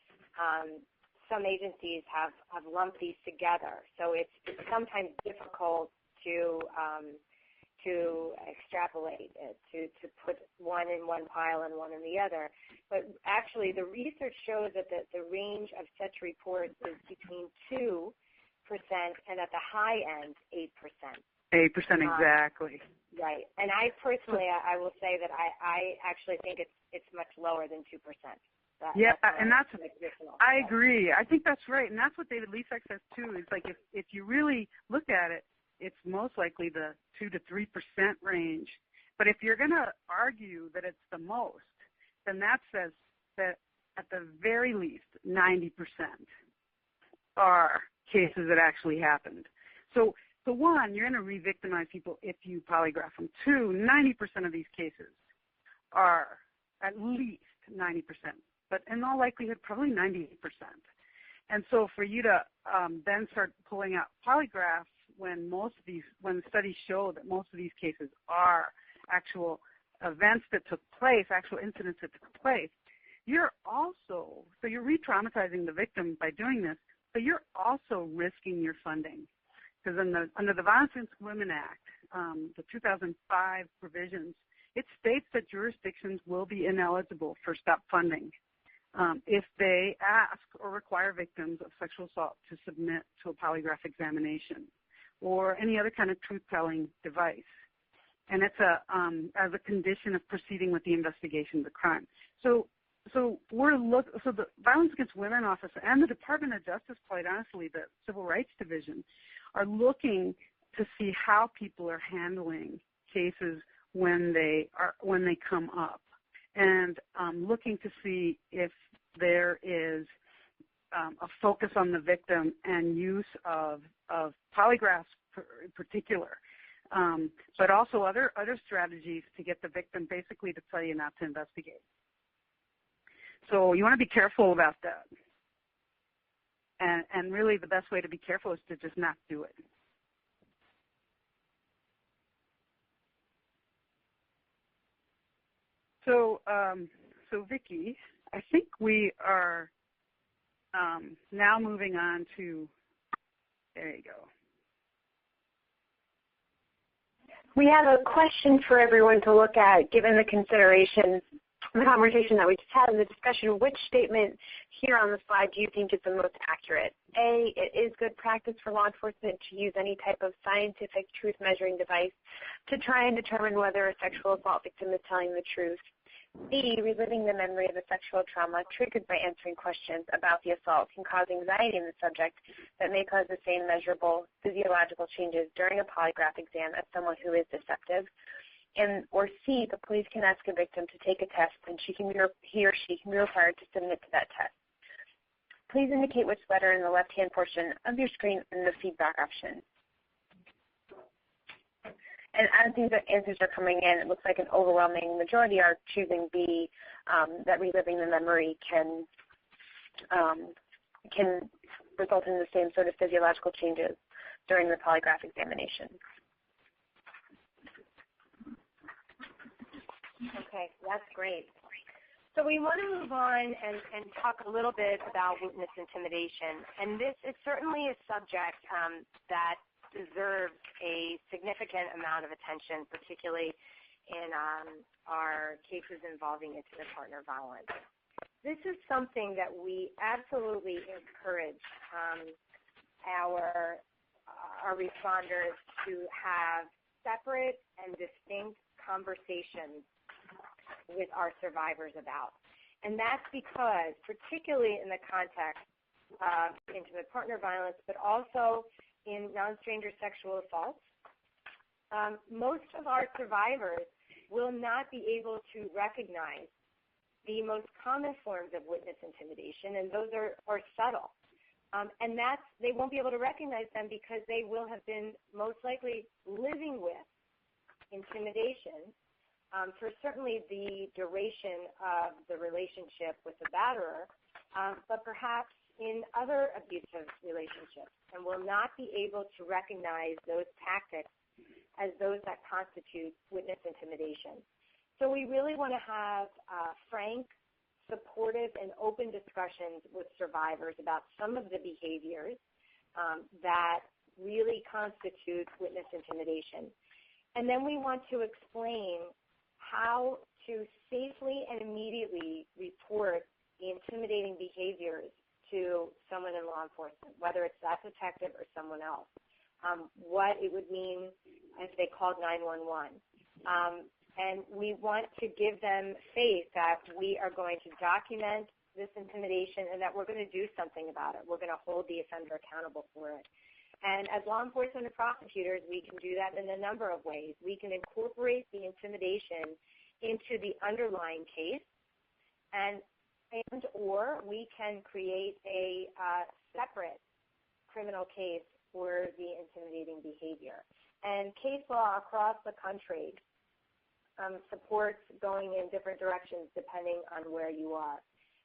some agencies have lumped these together, so it's sometimes difficult to extrapolate it, to put one in one pile and one in the other. But actually the research shows that the range of such reports is between 2% and at the high end, 8%. 8%, exactly. Right. And I personally, I will say that I actually think it's much lower than 2%. I agree. I think that's right. And that's what David Lisek says, too. It's like if you really look at it, it's most likely the 2 to 3% range. But if you're going to argue that it's the most, then that says that at the very least 90% are cases that actually happened. So one, you're going to re-victimize people if you polygraph them. Two, 90% of these cases are at least 90%, but in all likelihood, probably 98%. And so for you to then start pulling out polygraphs when when studies show that most of these cases are actual events that took place, actual incidents that took place, you're re-traumatizing the victim by doing this, but you're also risking your funding. Because under the Violence Against Women Act, the 2005 provisions, it states that jurisdictions will be ineligible for stop funding if they ask or require victims of sexual assault to submit to a polygraph examination or any other kind of truth-telling device. And it's as a condition of proceeding with the investigation of the crime. So the Violence Against Women Office and the Department of Justice, quite honestly, the Civil Rights Division, are looking to see how people are handling cases when they come up, and looking to see if there is a focus on the victim and use of polygraphs in particular, but also other strategies to get the victim basically to tell you not to investigate. So you want to be careful about that. And really the best way to be careful is to just not do it. So, Vicki, I think we are now moving on to, there you go. We have a question for everyone to look at, given the considerations, the conversation that we just had in the discussion. Which statement here on the slide do you think is the most accurate? A, it is good practice for law enforcement to use any type of scientific truth measuring device to try and determine whether a sexual assault victim is telling the truth. B, reliving the memory of a sexual trauma triggered by answering questions about the assault can cause anxiety in the subject that may cause the same measurable physiological changes during a polygraph exam as someone who is deceptive. Or C, the police can ask a victim to take a test and he or she can be required to submit to that test. Please indicate which letter in the left-hand portion of your screen in the feedback option. And as these answers are coming in, it looks like an overwhelming majority are choosing B, that reliving the memory can result in the same sort of physiological changes during the polygraph examination. Okay, that's great. So we want to move on and talk a little bit about witness intimidation. And this is certainly a subject that deserves a significant amount of attention, particularly in our cases involving intimate partner violence. This is something that we absolutely encourage our responders to have separate and distinct conversations with our survivors about. And that's because, particularly in the context of intimate partner violence, but also in non-stranger sexual assaults, most of our survivors will not be able to recognize the most common forms of witness intimidation, and those are subtle. And they won't be able to recognize them because they will have been most likely living with intimidation for certainly the duration of the relationship with the batterer, but perhaps in other abusive relationships, and will not be able to recognize those tactics as those that constitute witness intimidation. So we really want to have frank, supportive, and open discussions with survivors about some of the behaviors that really constitute witness intimidation. And then we want to explain how to safely and immediately report the intimidating behaviors to someone in law enforcement, whether it's that detective or someone else, what it would mean if they called 911. And we want to give them faith that we are going to document this intimidation and that we're going to do something about it. We're going to hold the offender accountable for it. And as law enforcement and prosecutors, we can do that in a number of ways. We can incorporate the intimidation into the underlying case, or we can create a separate criminal case for the intimidating behavior. And case law across the country supports going in different directions depending on where you are.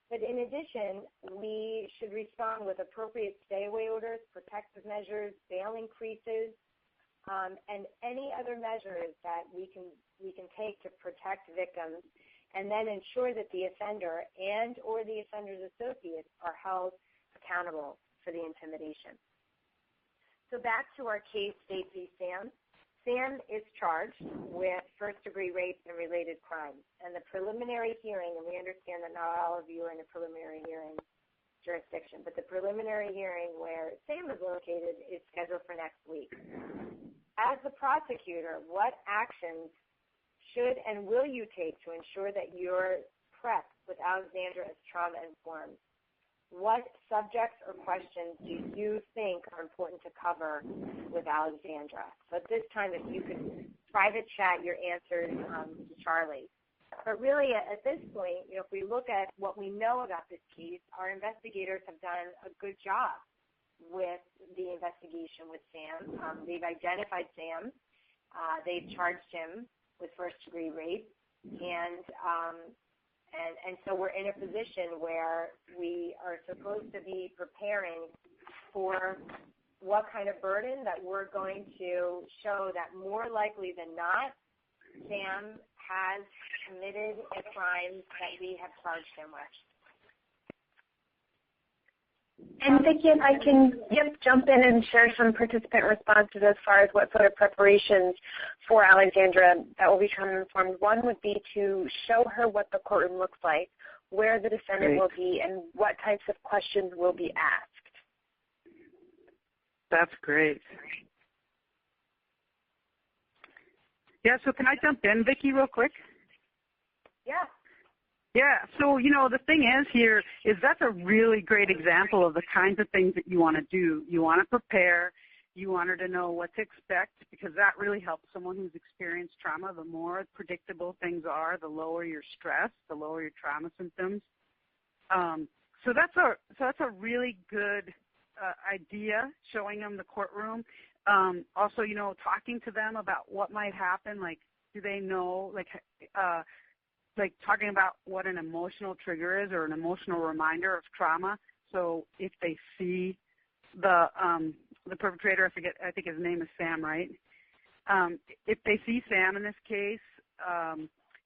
But in addition, we should respond with appropriate stay-away orders, protective measures, bail increases, and any other measures that we can take to protect victims, and then ensure that the offender and or the offender's associates are held accountable for the intimidation. So back to our case, State v. Sam. Sam is charged with first-degree rape and related crimes. And the preliminary hearing, and we understand that not all of you are in a preliminary hearing jurisdiction, but the preliminary hearing where Sam is located is scheduled for next week. As the prosecutor, what actions should and will you take to ensure that you're prepped with Alexandra as trauma-informed? What subjects or questions do you think are important to cover with Alexandra? So at this time, if you could private chat your answers to Charlie. But really, at this point, if we look at what we know about this case, our investigators have done a good job with the investigation with Sam. They've identified Sam. They've charged him with first-degree rape. And And so we're in a position where we are supposed to be preparing for what kind of burden that we're going to show that more likely than not, Sam has committed a crime that we have charged him with. And Vicki, if I can jump in and share some participant responses as far as what sort of preparations for Alexandra that will be trauma-informed. One would be to show her what the courtroom looks like, where the defendant will be, and what types of questions will be asked. That's great. Yeah, so can I jump in, Vicki, real quick? Yeah. Yeah, so, the thing is here is that's a really great example of the kinds of things that you want to do. You want to prepare. You want her to know what to expect, because that really helps someone who's experienced trauma. The more predictable things are, the lower your stress, the lower your trauma symptoms. So that's a really good idea, showing them the courtroom. Also, talking to them about what might happen, like, do they know, like talking about what an emotional trigger is or an emotional reminder of trauma. So if they see the perpetrator, I think his name is Sam, right? If they see Sam in this case,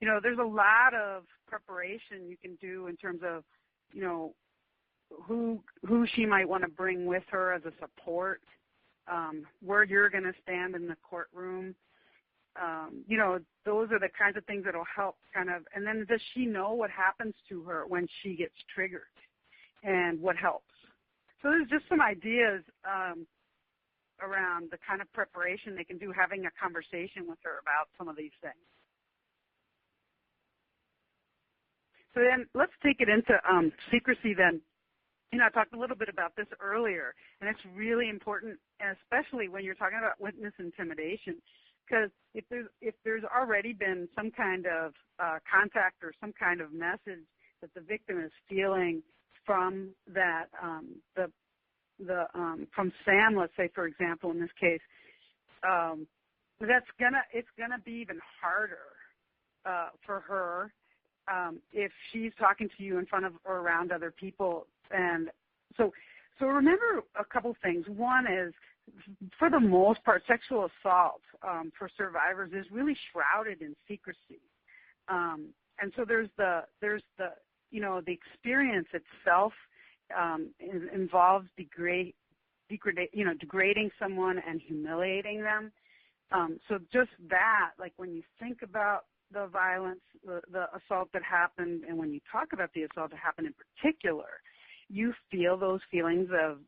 there's a lot of preparation you can do in terms of, who she might want to bring with her as a support, where you're going to stand in the courtroom. Those are the kinds of things that will help and then does she know what happens to her when she gets triggered and what helps? So there's just some ideas around the kind of preparation they can do, having a conversation with her about some of these things. So then let's take it into secrecy then. I talked a little bit about this earlier, and it's really important, especially when you're talking about witness intimidation, because if there's already been some kind of contact or some kind of message that the victim is feeling from that from Sam, let's say, for example, in this case, it's gonna be even harder for her if she's talking to you in front of or around other people. And so remember a couple things. One is, for the most part, sexual assault for survivors is really shrouded in secrecy. And so there's the experience itself involves degrading someone and humiliating them. So just that, like when you think about the violence, the assault that happened, and when you talk about the assault that happened in particular, you feel those feelings of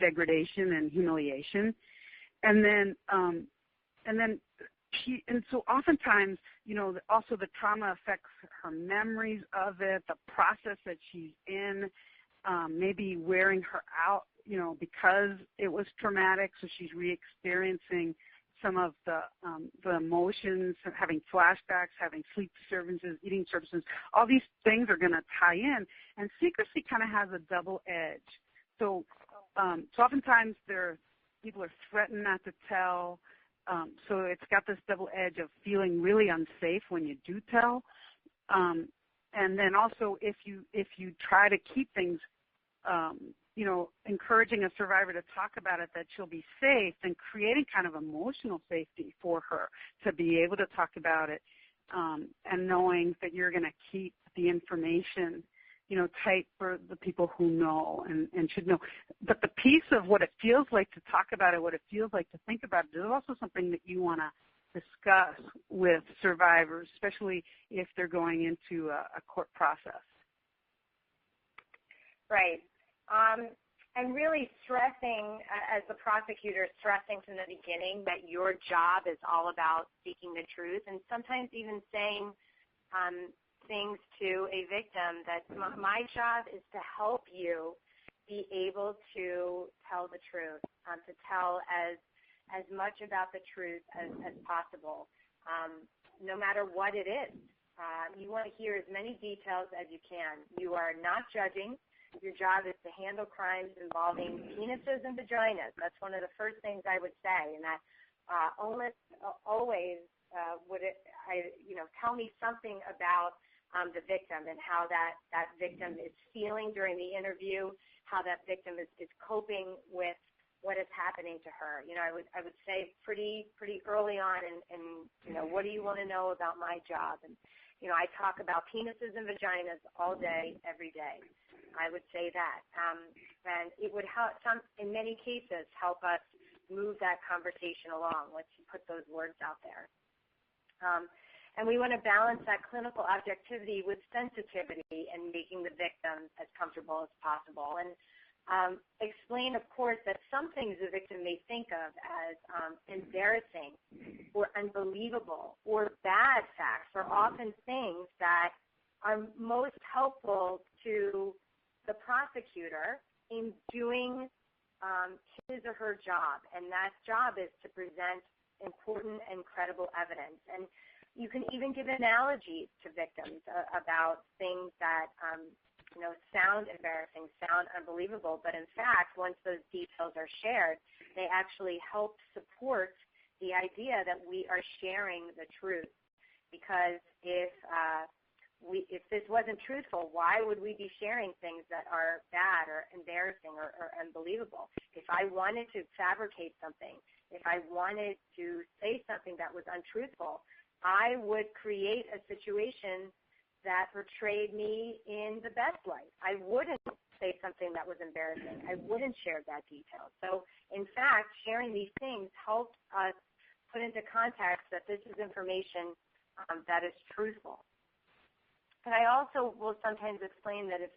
degradation and humiliation, and so oftentimes, also the trauma affects her memories of it, the process that she's in, maybe wearing her out, because it was traumatic, so she's re-experiencing some of the emotions, having flashbacks, having sleep disturbances, eating disturbances. All these things are going to tie in, and secrecy kind of has a double edge. So oftentimes people are threatened not to tell, so it's got this double edge of feeling really unsafe when you do tell. And then also if you try to keep things encouraging a survivor to talk about it, that she'll be safe, and creating kind of emotional safety for her to be able to talk about it, and knowing that you're going to keep the information, tight for the people who know and should know. But the piece of what it feels like to talk about it, what it feels like to think about it, is also something that you want to discuss with survivors, especially if they're going into a court process. Right. And really stressing, as the prosecutor, stressing from the beginning that your job is all about seeking the truth, and sometimes even saying things to a victim that my job is to help you be able to tell the truth, to tell as much about the truth as possible, no matter what it is. You want to hear as many details as you can. You are not judging. Your job is to handle crimes involving penises and vaginas. That's one of the first things I would say, and that always tell me something about the victim and how that victim is feeling during the interview, how that victim is coping with what is happening to her. You know, I would say pretty early on, and you know, what do you want to know about my job? And you know, I talk about penises and vaginas all day, every day. I would say that, and it would help in many cases help us move that conversation along. Let's put those words out there. And we want to balance that clinical objectivity with sensitivity and making the victim as comfortable as possible. And explain, of course, that some things the victim may think of as embarrassing or unbelievable or bad facts are often things that are most helpful to the prosecutor in doing his or her job. And that job is to present important and credible evidence. And you can even give analogies to victims about things that you know, sound embarrassing, sound unbelievable, but in fact, once those details are shared, they actually help support the idea that we are sharing the truth. Because if this wasn't truthful, why would we be sharing things that are bad or embarrassing or unbelievable? If I wanted to fabricate something, if I wanted to say something that was untruthful, I would create a situation that portrayed me in the best light. I wouldn't say something that was embarrassing. I wouldn't share that detail. So, in fact, sharing these things helps us put into context that this is information that is truthful. And I also will sometimes explain that if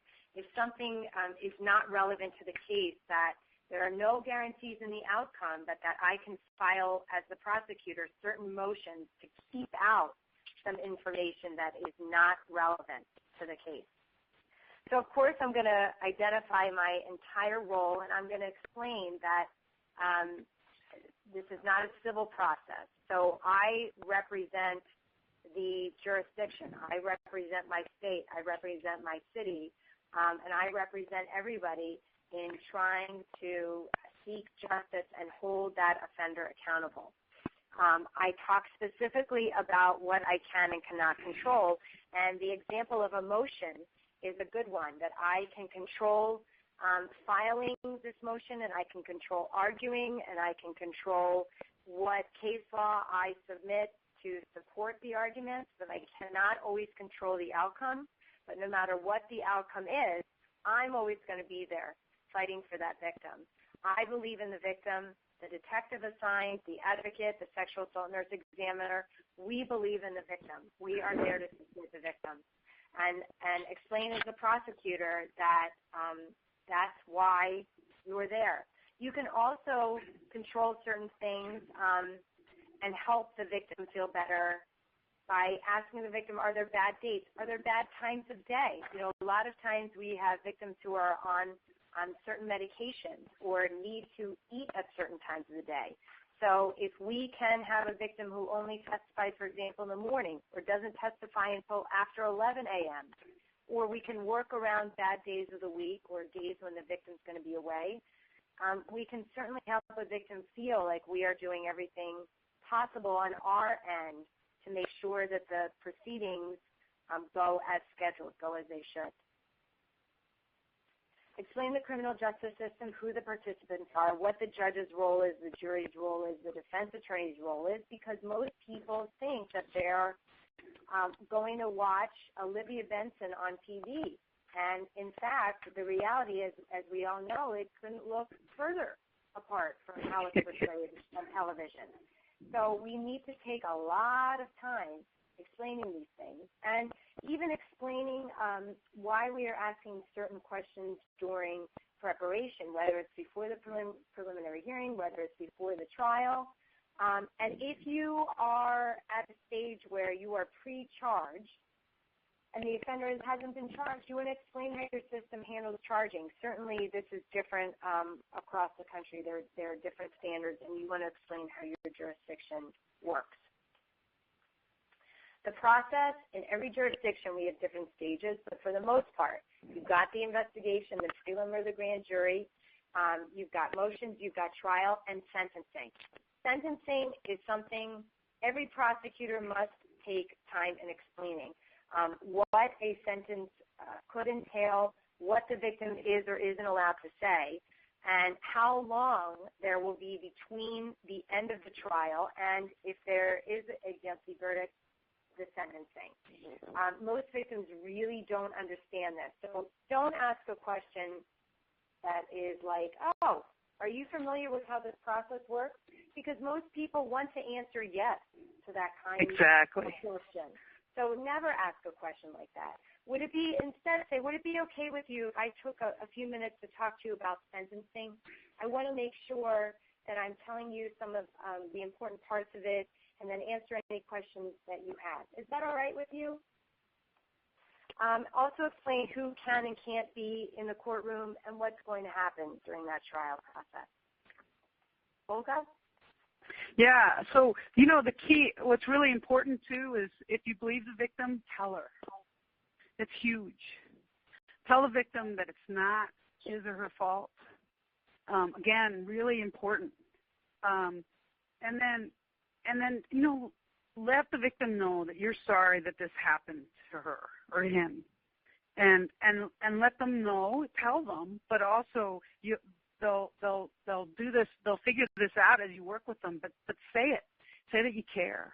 something is not relevant to the case, that there are no guarantees in the outcome, but that I can file as the prosecutor certain motions to keep out some information that is not relevant to the case. So, of course, I'm going to identify my entire role, and I'm going to explain that this is not a civil process. So I represent the jurisdiction. I represent my state. I represent my city. And I represent everybody in trying to seek justice and hold that offender accountable. I talk specifically about what I can and cannot control, and the example of a motion is a good one, that I can control filing this motion, and I can control arguing, and I can control what case law I submit to support the arguments, but I cannot always control the outcome. But no matter what the outcome is, I'm always going to be there fighting for that victim. I believe in the victim. The detective assigned, the advocate, the sexual assault nurse examiner, we believe in the victim. We are there to support the victim. And explain as a prosecutor that that's why you're there. You can also control certain things and help the victim feel better by asking the victim, are there bad dates? Are there bad times of day? You know, a lot of times we have victims who are on certain medications or need to eat at certain times of the day. So if we can have a victim who only testifies, for example, in the morning or doesn't testify until after 11 a.m., or we can work around bad days of the week or days when the victim's going to be away, we can certainly help a victim feel like we are doing everything possible on our end to make sure that the proceedings go as scheduled, go as they should. Explain the criminal justice system, who the participants are, what the judge's role is, the jury's role is, the defense attorney's role is, because most people think that they're going to watch Olivia Benson on TV. And, in fact, the reality is, as we all know, it couldn't look further apart from how it's portrayed on television. So we need to take a lot of time explaining these things, and even explaining why we are asking certain questions during preparation, whether it's before the preliminary hearing, whether it's before the trial. And if you are at a stage where you are pre-charged and the offender hasn't been charged, you want to explain how your system handles charging. Certainly this is different across the country. There are different standards, and you want to explain how your jurisdiction works. The process, in every jurisdiction we have different stages, but for the most part, you've got the investigation, the prelim or the grand jury, you've got motions, you've got trial, and sentencing. Sentencing is something every prosecutor must take time in explaining. what a sentence could entail, what the victim is or isn't allowed to say, and how long there will be between the end of the trial and, if there is a guilty verdict, the sentencing. Most victims really don't understand this. So don't ask a question that is like, oh, are you familiar with how this process works? Because most people want to answer yes to that kind of question. So never ask a question like that. Would it be, instead say, would it be okay with you if I took a few minutes to talk to you about sentencing? I want to make sure that I'm telling you some of the important parts of it and then answer any questions that you have. Is that all right with you? Also explain who can and can't be in the courtroom and what's going to happen during that trial process. Olga? Yeah, so, the key, what's really important, too, is if you believe the victim, tell her. It's huge. Tell the victim that it's not his or her fault. Again, really important. And then, let the victim know that you're sorry that this happened to her or him. And let them know, tell them, but also they'll do this, they'll figure this out as you work with them, but say it. Say that you care.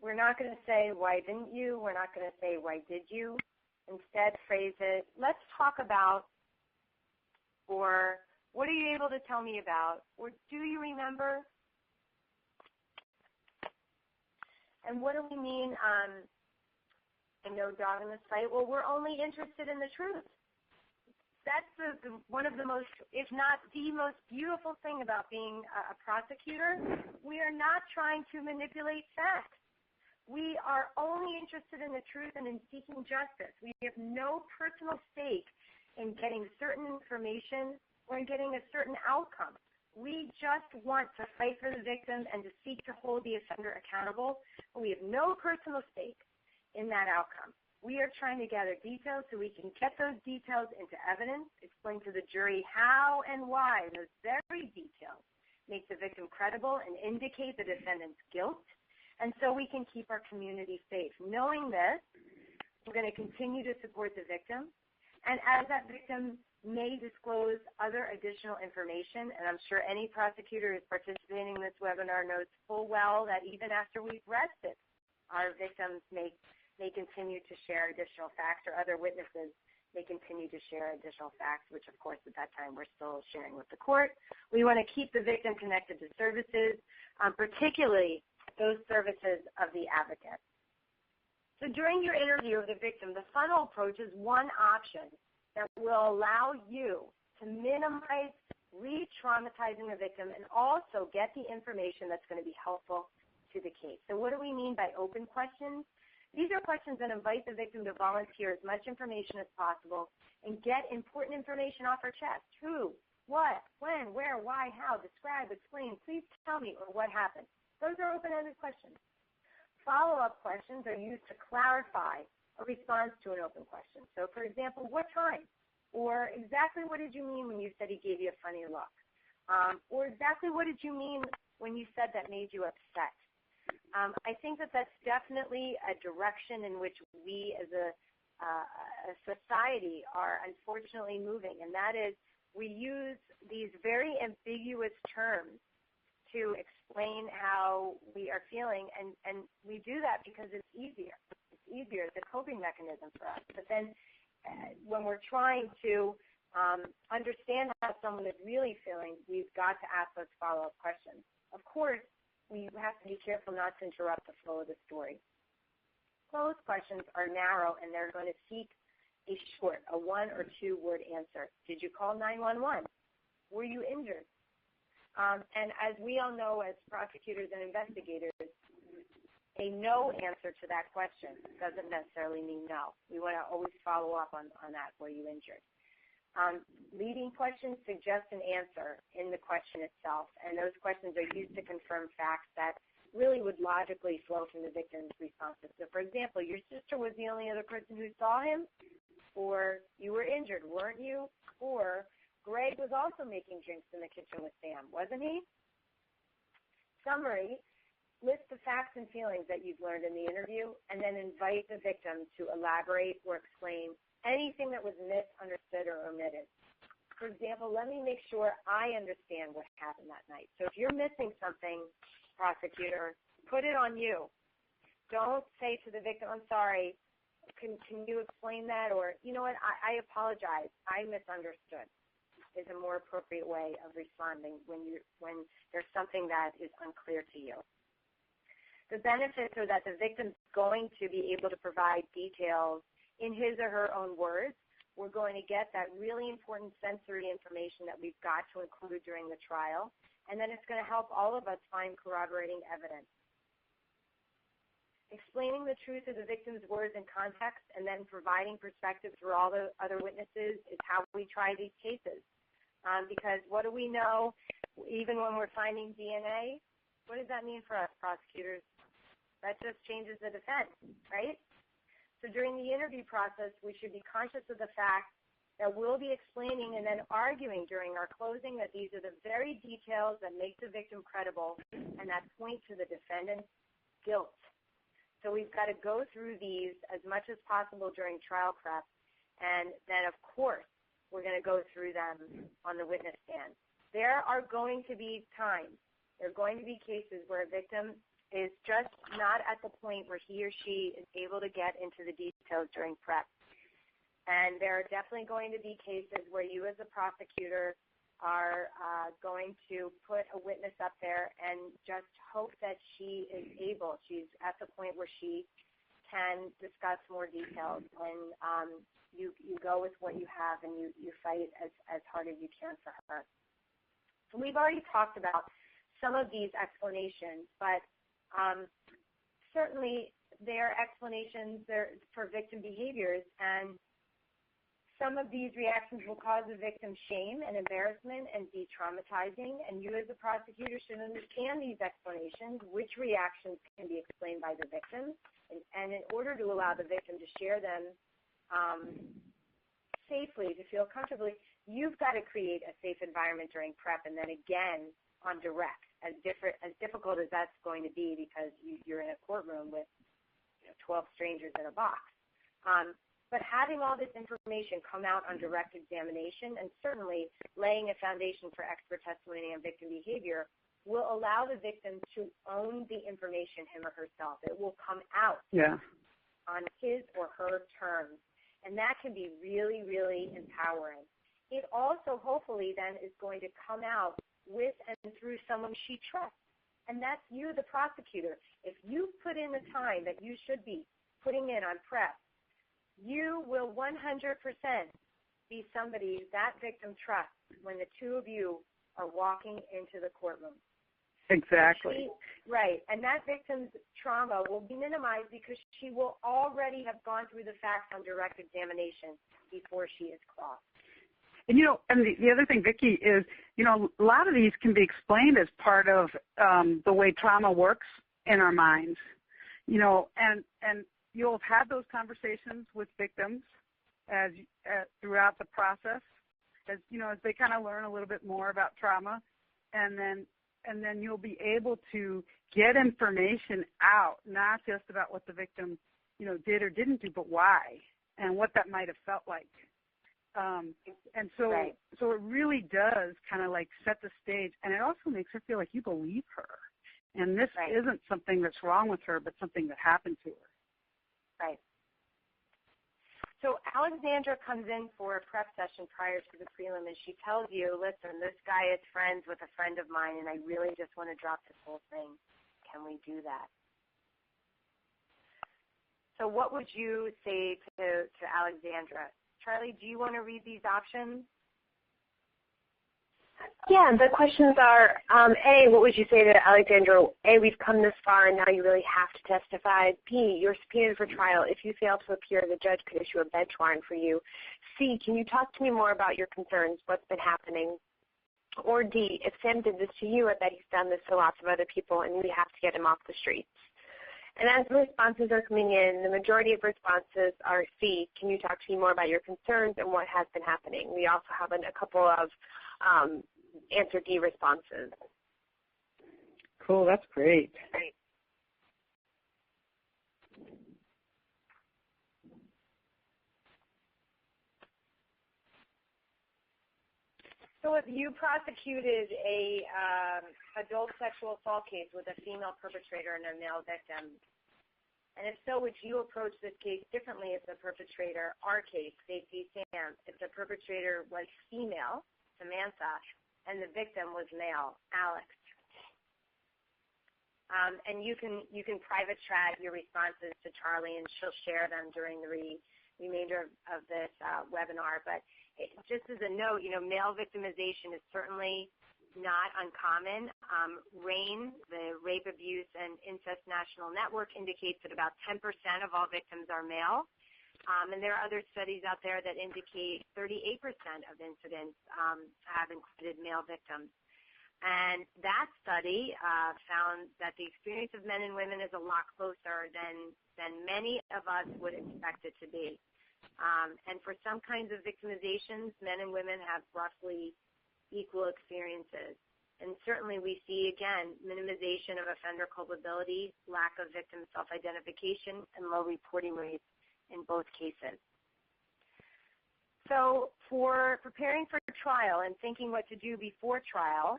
We're not going to say, why didn't you? We're not going to say, why did you? Instead, phrase it, let's talk about, or what are you able to tell me about, or do you remember? And what do we mean, no dog in the fight? Well, we're only interested in the truth. That's one of the most, if not the most beautiful thing about being a prosecutor. We are not trying to manipulate facts. We are only interested in the truth and in seeking justice. We have no personal stake in getting certain information or in getting a certain outcome. We just want to fight for the victim and to seek to hold the offender accountable. We have no personal stake in that outcome. We are trying to gather details so we can get those details into evidence, explain to the jury how and why those very details make the victim credible and indicate the defendant's guilt, and so we can keep our community safe. Knowing this, we're going to continue to support the victim, and as that victim may disclose other additional information, and I'm sure any prosecutor who's participating in this webinar knows full well that even after we've rested, our victims may continue to share additional facts, or other witnesses may continue to share additional facts, which, of course, at that time we're still sharing with the court. We want to keep the victim connected to services, particularly those services of the advocate. So during your interview of the victim, the funnel approach is one option that will allow you to minimize re-traumatizing the victim and also get the information that's going to be helpful to the case. So what do we mean by open questions? These are questions that invite the victim to volunteer as much information as possible and get important information off her chest. Who, what, when, where, why, how, describe, explain, please tell me, or what happened. Those are open-ended questions. Follow-up questions are used to clarify a response to an open question. So, for example, what time? Or exactly what did you mean when you said he gave you a funny look? Or exactly what did you mean when you said that made you upset? I think that that's definitely a direction in which we as a society are unfortunately moving, and that is we use these very ambiguous terms to explain how we are feeling, and we do that because it's easier. It's easier. It's a coping mechanism for us. But then when we're trying to understand how someone is really feeling, we've got to ask those follow-up questions. Of course, we have to be careful not to interrupt the flow of the story. Closed questions are narrow, and they're going to seek a short, a 1 or 2 word answer. Did you call 911? Were you injured? And as we all know as prosecutors and investigators, a no answer to that question doesn't necessarily mean no. We want to always follow up on that, were you injured? Leading questions suggest an answer in the question itself, and those questions are used to confirm facts that really would logically flow from the victim's responses. So, for example, your sister was the only other person who saw him, or you were injured, weren't you? Or Greg was also making drinks in the kitchen with Sam, wasn't he? Summary, list the facts and feelings that you've learned in the interview, and then invite the victim to elaborate or explain anything that was misunderstood or omitted. For example, let me make sure I understand what happened that night. So if you're missing something, prosecutor, put it on you. Don't say to the victim, I'm sorry, can you explain that? Or, you know what, I apologize, I misunderstood, is a more appropriate way of responding when there's something that is unclear to you. The benefits are that the victim's going to be able to provide details in his or her own words. We're going to get that really important sensory information that we've got to include during the trial, and then it's going to help all of us find corroborating evidence. Explaining the truth of the victim's words and context and then providing perspective through all the other witnesses is how we try these cases. Because what do we know, even when we're finding DNA? What does that mean for us prosecutors? That just changes the defense, right? So during the interview process, we should be conscious of the fact that we'll be explaining and then arguing during our closing that these are the very details that make the victim credible and that point to the defendant's guilt. So we've got to go through these as much as possible during trial prep, and then, of course, we're going to go through them on the witness stand. There are going to be times, there are going to be cases where a victim is just not at the point where he or she is able to get into the details during prep. And there are definitely going to be cases where you as a prosecutor are going to put a witness up there and just hope that she's at the point where she can discuss more details. And you go with what you have and you fight as hard as you can for her. So we've already talked about some of these explanations, but certainly there are explanations for victim behaviors, and some of these reactions will cause the victim shame and embarrassment and be traumatizing, and you as a prosecutor should understand these explanations, which reactions can be explained by the victim, and in order to allow the victim to share them safely, to feel comfortably, you've got to create a safe environment during prep, and then again on direct. As difficult as that's going to be because you're in a courtroom with 12 strangers in a box. But having all this information come out on direct examination and certainly laying a foundation for expert testimony on victim behavior will allow the victim to own the information him or herself. It will come out on his or her terms, and that can be really, really empowering. It also hopefully then is going to come out with and through someone she trusts. And that's you, the prosecutor. If you put in the time that you should be putting in on prep, you will 100% be somebody that victim trusts when the two of you are walking into the courtroom. Exactly. Right. And that victim's trauma will be minimized because she will already have gone through the facts on direct examination before she is crossed. And, and the other thing, Vicki, is, a lot of these can be explained as part of the way trauma works in our minds, and you'll have had those conversations with victims as throughout the process, as they kind of learn a little bit more about trauma, and then you'll be able to get information out, not just about what the victim, did or didn't do, but why and what that might have felt like. And so, right. So it really does kind of like set the stage, and it also makes her feel like you believe her. And this right. isn't something that's wrong with her, but something that happened to her. Right. So Alexandra comes in for a prep session prior to the prelim, and she tells you, listen, this guy is friends with a friend of mine, and I really just want to drop this whole thing. Can we do that? So what would you say to Alexandra? Charlie, do you want to read these options? Yeah, the questions are, A, what would you say to Alexandra? A, we've come this far and now you really have to testify. B, you're subpoenaed for trial. If you fail to appear, the judge could issue a bench warrant for you. C, can you talk to me more about your concerns? What's been happening? Or D, if Sam did this to you, I bet he's done this to lots of other people and we have to get him off the streets. And as the responses are coming in, the majority of responses are C, can you talk to me more about your concerns and what has been happening? We also have a couple of answer D responses. Cool, that's great. So if you prosecuted a adult sexual assault case with a female perpetrator and a male victim, and if so, would you approach this case differently if the perpetrator, our case, Safety Sam, if the perpetrator was female, Samantha, and the victim was male, Alex? And you can private chat your responses to Charlie, and she'll share them during the remainder of this webinar. But just as a note, male victimization is certainly not uncommon. RAIN, the Rape, Abuse, and Incest National Network, indicates that about 10% of all victims are male. And there are other studies out there that indicate 38% of incidents have included male victims. And that study found that the experience of men and women is a lot closer than many of us would expect it to be. And for some kinds of victimizations, men and women have roughly equal experiences. And certainly we see, again, minimization of offender culpability, lack of victim self-identification, and low reporting rates in both cases. So for preparing for trial and thinking what to do before trial,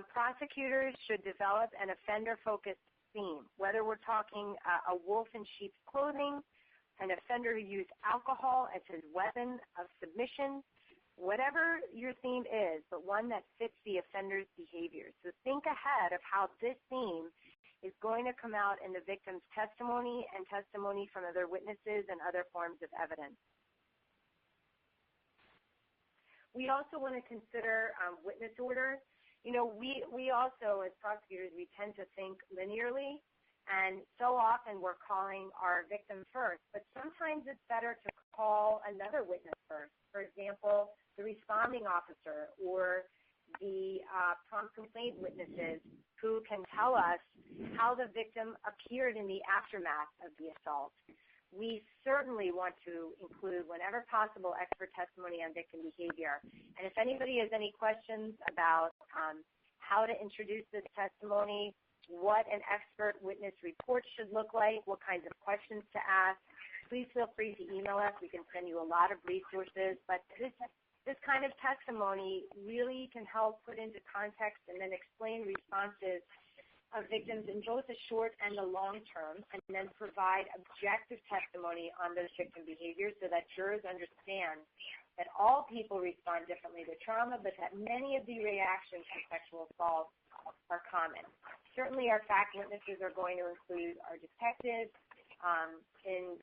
prosecutors should develop an offender-focused theme, whether we're talking a wolf in sheep's clothing, an offender who used alcohol as his weapon of submission, whatever your theme is, but one that fits the offender's behavior. So think ahead of how this theme is going to come out in the victim's testimony and testimony from other witnesses and other forms of evidence. We also want to consider witness order. We also, as prosecutors, we tend to think linearly, and so often we're calling our victim first, but sometimes it's better to call another witness first. For example, the responding officer or the prompt complaint witnesses who can tell us how the victim appeared in the aftermath of the assault. We certainly want to include, whenever possible, expert testimony on victim behavior. And if anybody has any questions about how to introduce this testimony, what an expert witness report should look like, what kinds of questions to ask, please feel free to email us. We can send you a lot of resources. But this kind of testimony really can help put into context and then explain responses of victims in both the short and the long term, and then provide objective testimony on those victim behaviors so that jurors understand that all people respond differently to trauma, but that many of the reactions to sexual assault are common. Certainly our fact witnesses are going to include our detectives, in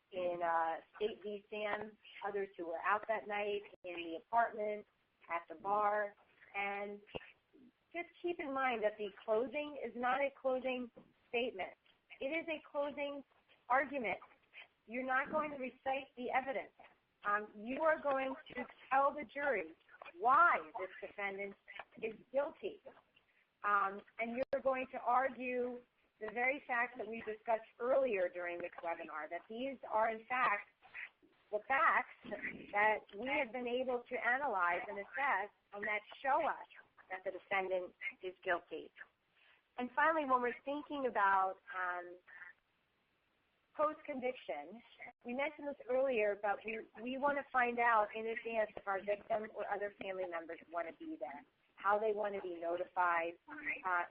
State v. Sam, others who were out that night, in the apartment, at the bar, and just keep in mind that the closing is not a closing statement. It is a closing argument. You're not going to recite the evidence. You are going to tell the jury why this defendant is guilty. And you're going to argue the very facts that we discussed earlier during this webinar, that these are, in fact, the facts that we have been able to analyze and assess and that show us that the defendant is guilty. And finally, when we're thinking about post-conviction, we mentioned this earlier, but we want to find out in advance if our victim or other family members want to be there, how they want to be notified,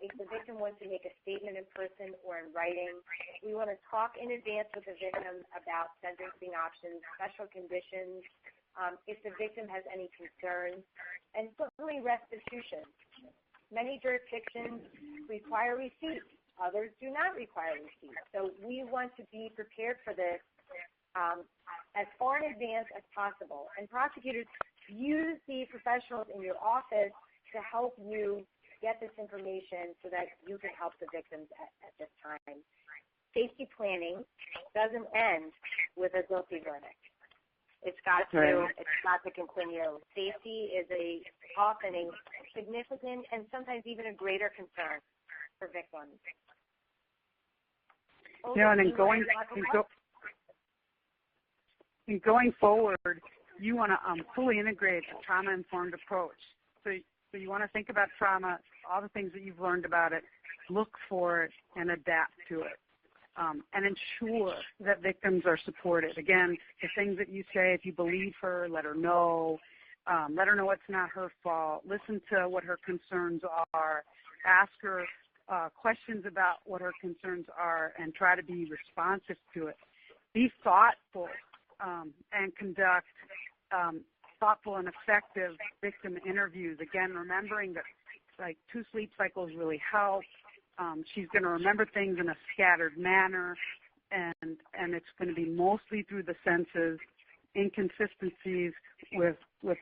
if the victim wants to make a statement in person or in writing. We want to talk in advance with the victim about sentencing options, special conditions, if the victim has any concerns, and certainly restitution. Many jurisdictions require receipts. Others do not require receipts. So we want to be prepared for this as far in advance as possible. And prosecutors, use the professionals in your office to help you get this information so that you can help the victims at this time. Safety planning doesn't end with a guilty verdict. It's got to continue. Safety is often a significant and sometimes even a greater concern for victims. And in going forward, you want to fully integrate a trauma-informed approach. So you want to think about trauma, all the things that you've learned about it, look for it, and adapt to it. And ensure that victims are supported. Again, the things that you say, if you believe her, let her know. let her know it's not her fault, listen to what her concerns are, ask her questions about what her concerns are, and try to be responsive to it. Be thoughtful and conduct thoughtful and effective victim interviews. Again, remembering that like 2 sleep cycles really help. She's going to remember things in a scattered manner, and it's going to be mostly through the senses. Inconsistencies with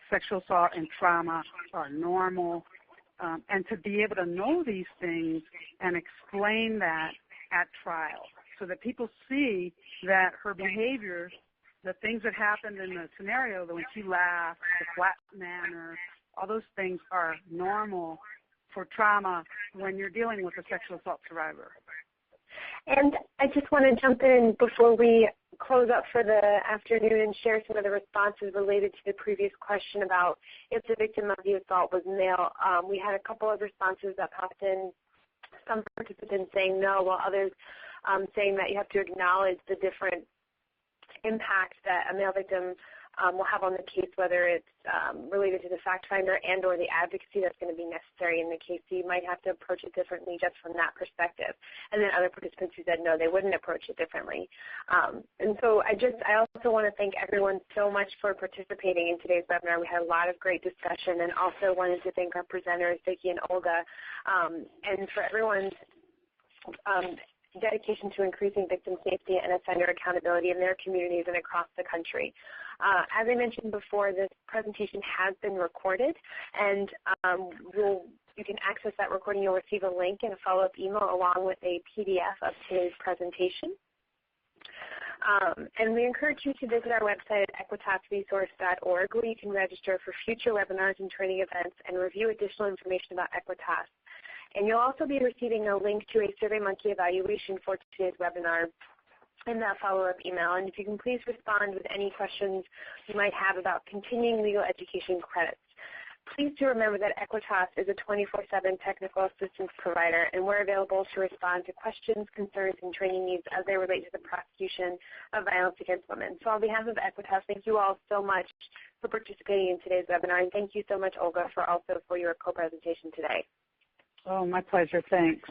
sexual assault and trauma are normal. And to be able to know these things and explain that at trial so that people see that her behavior, the things that happened in the scenario, that when she laughed, the flat manner, all those things are normal for trauma when you're dealing with a sexual assault survivor. And I just want to jump in before we close up for the afternoon and share some of the responses related to the previous question about if the victim of the assault was male. We had a couple of responses that popped in, some participants saying no, while others saying that you have to acknowledge the different impact that a male victim will have on the case, whether it's related to the fact finder and or the advocacy that's going to be necessary in the case. So you might have to approach it differently just from that perspective. And then other participants who said no, they wouldn't approach it differently. And so I also want to thank everyone so much for participating in today's webinar. We had a lot of great discussion, and also wanted to thank our presenters, Vicki and Olga, and for everyone's dedication to increasing victim safety and offender accountability in their communities and across the country. As I mentioned before, this presentation has been recorded, and you can access that recording. You'll receive a link and a follow-up email along with a PDF of today's presentation. And we encourage you to visit our website at equitasresource.org, where you can register for future webinars and training events and review additional information about Equitas. And you'll also be receiving a link to a SurveyMonkey evaluation for today's webinar in that follow-up email. And if you can please respond with any questions you might have about continuing legal education credits. Please do remember that Equitas is a 24/7 technical assistance provider, and we're available to respond to questions, concerns, and training needs as they relate to the prosecution of violence against women. So on behalf of Equitas, thank you all so much for participating in today's webinar, and thank you so much, Olga, for your co-presentation today. Oh, my pleasure. Thanks.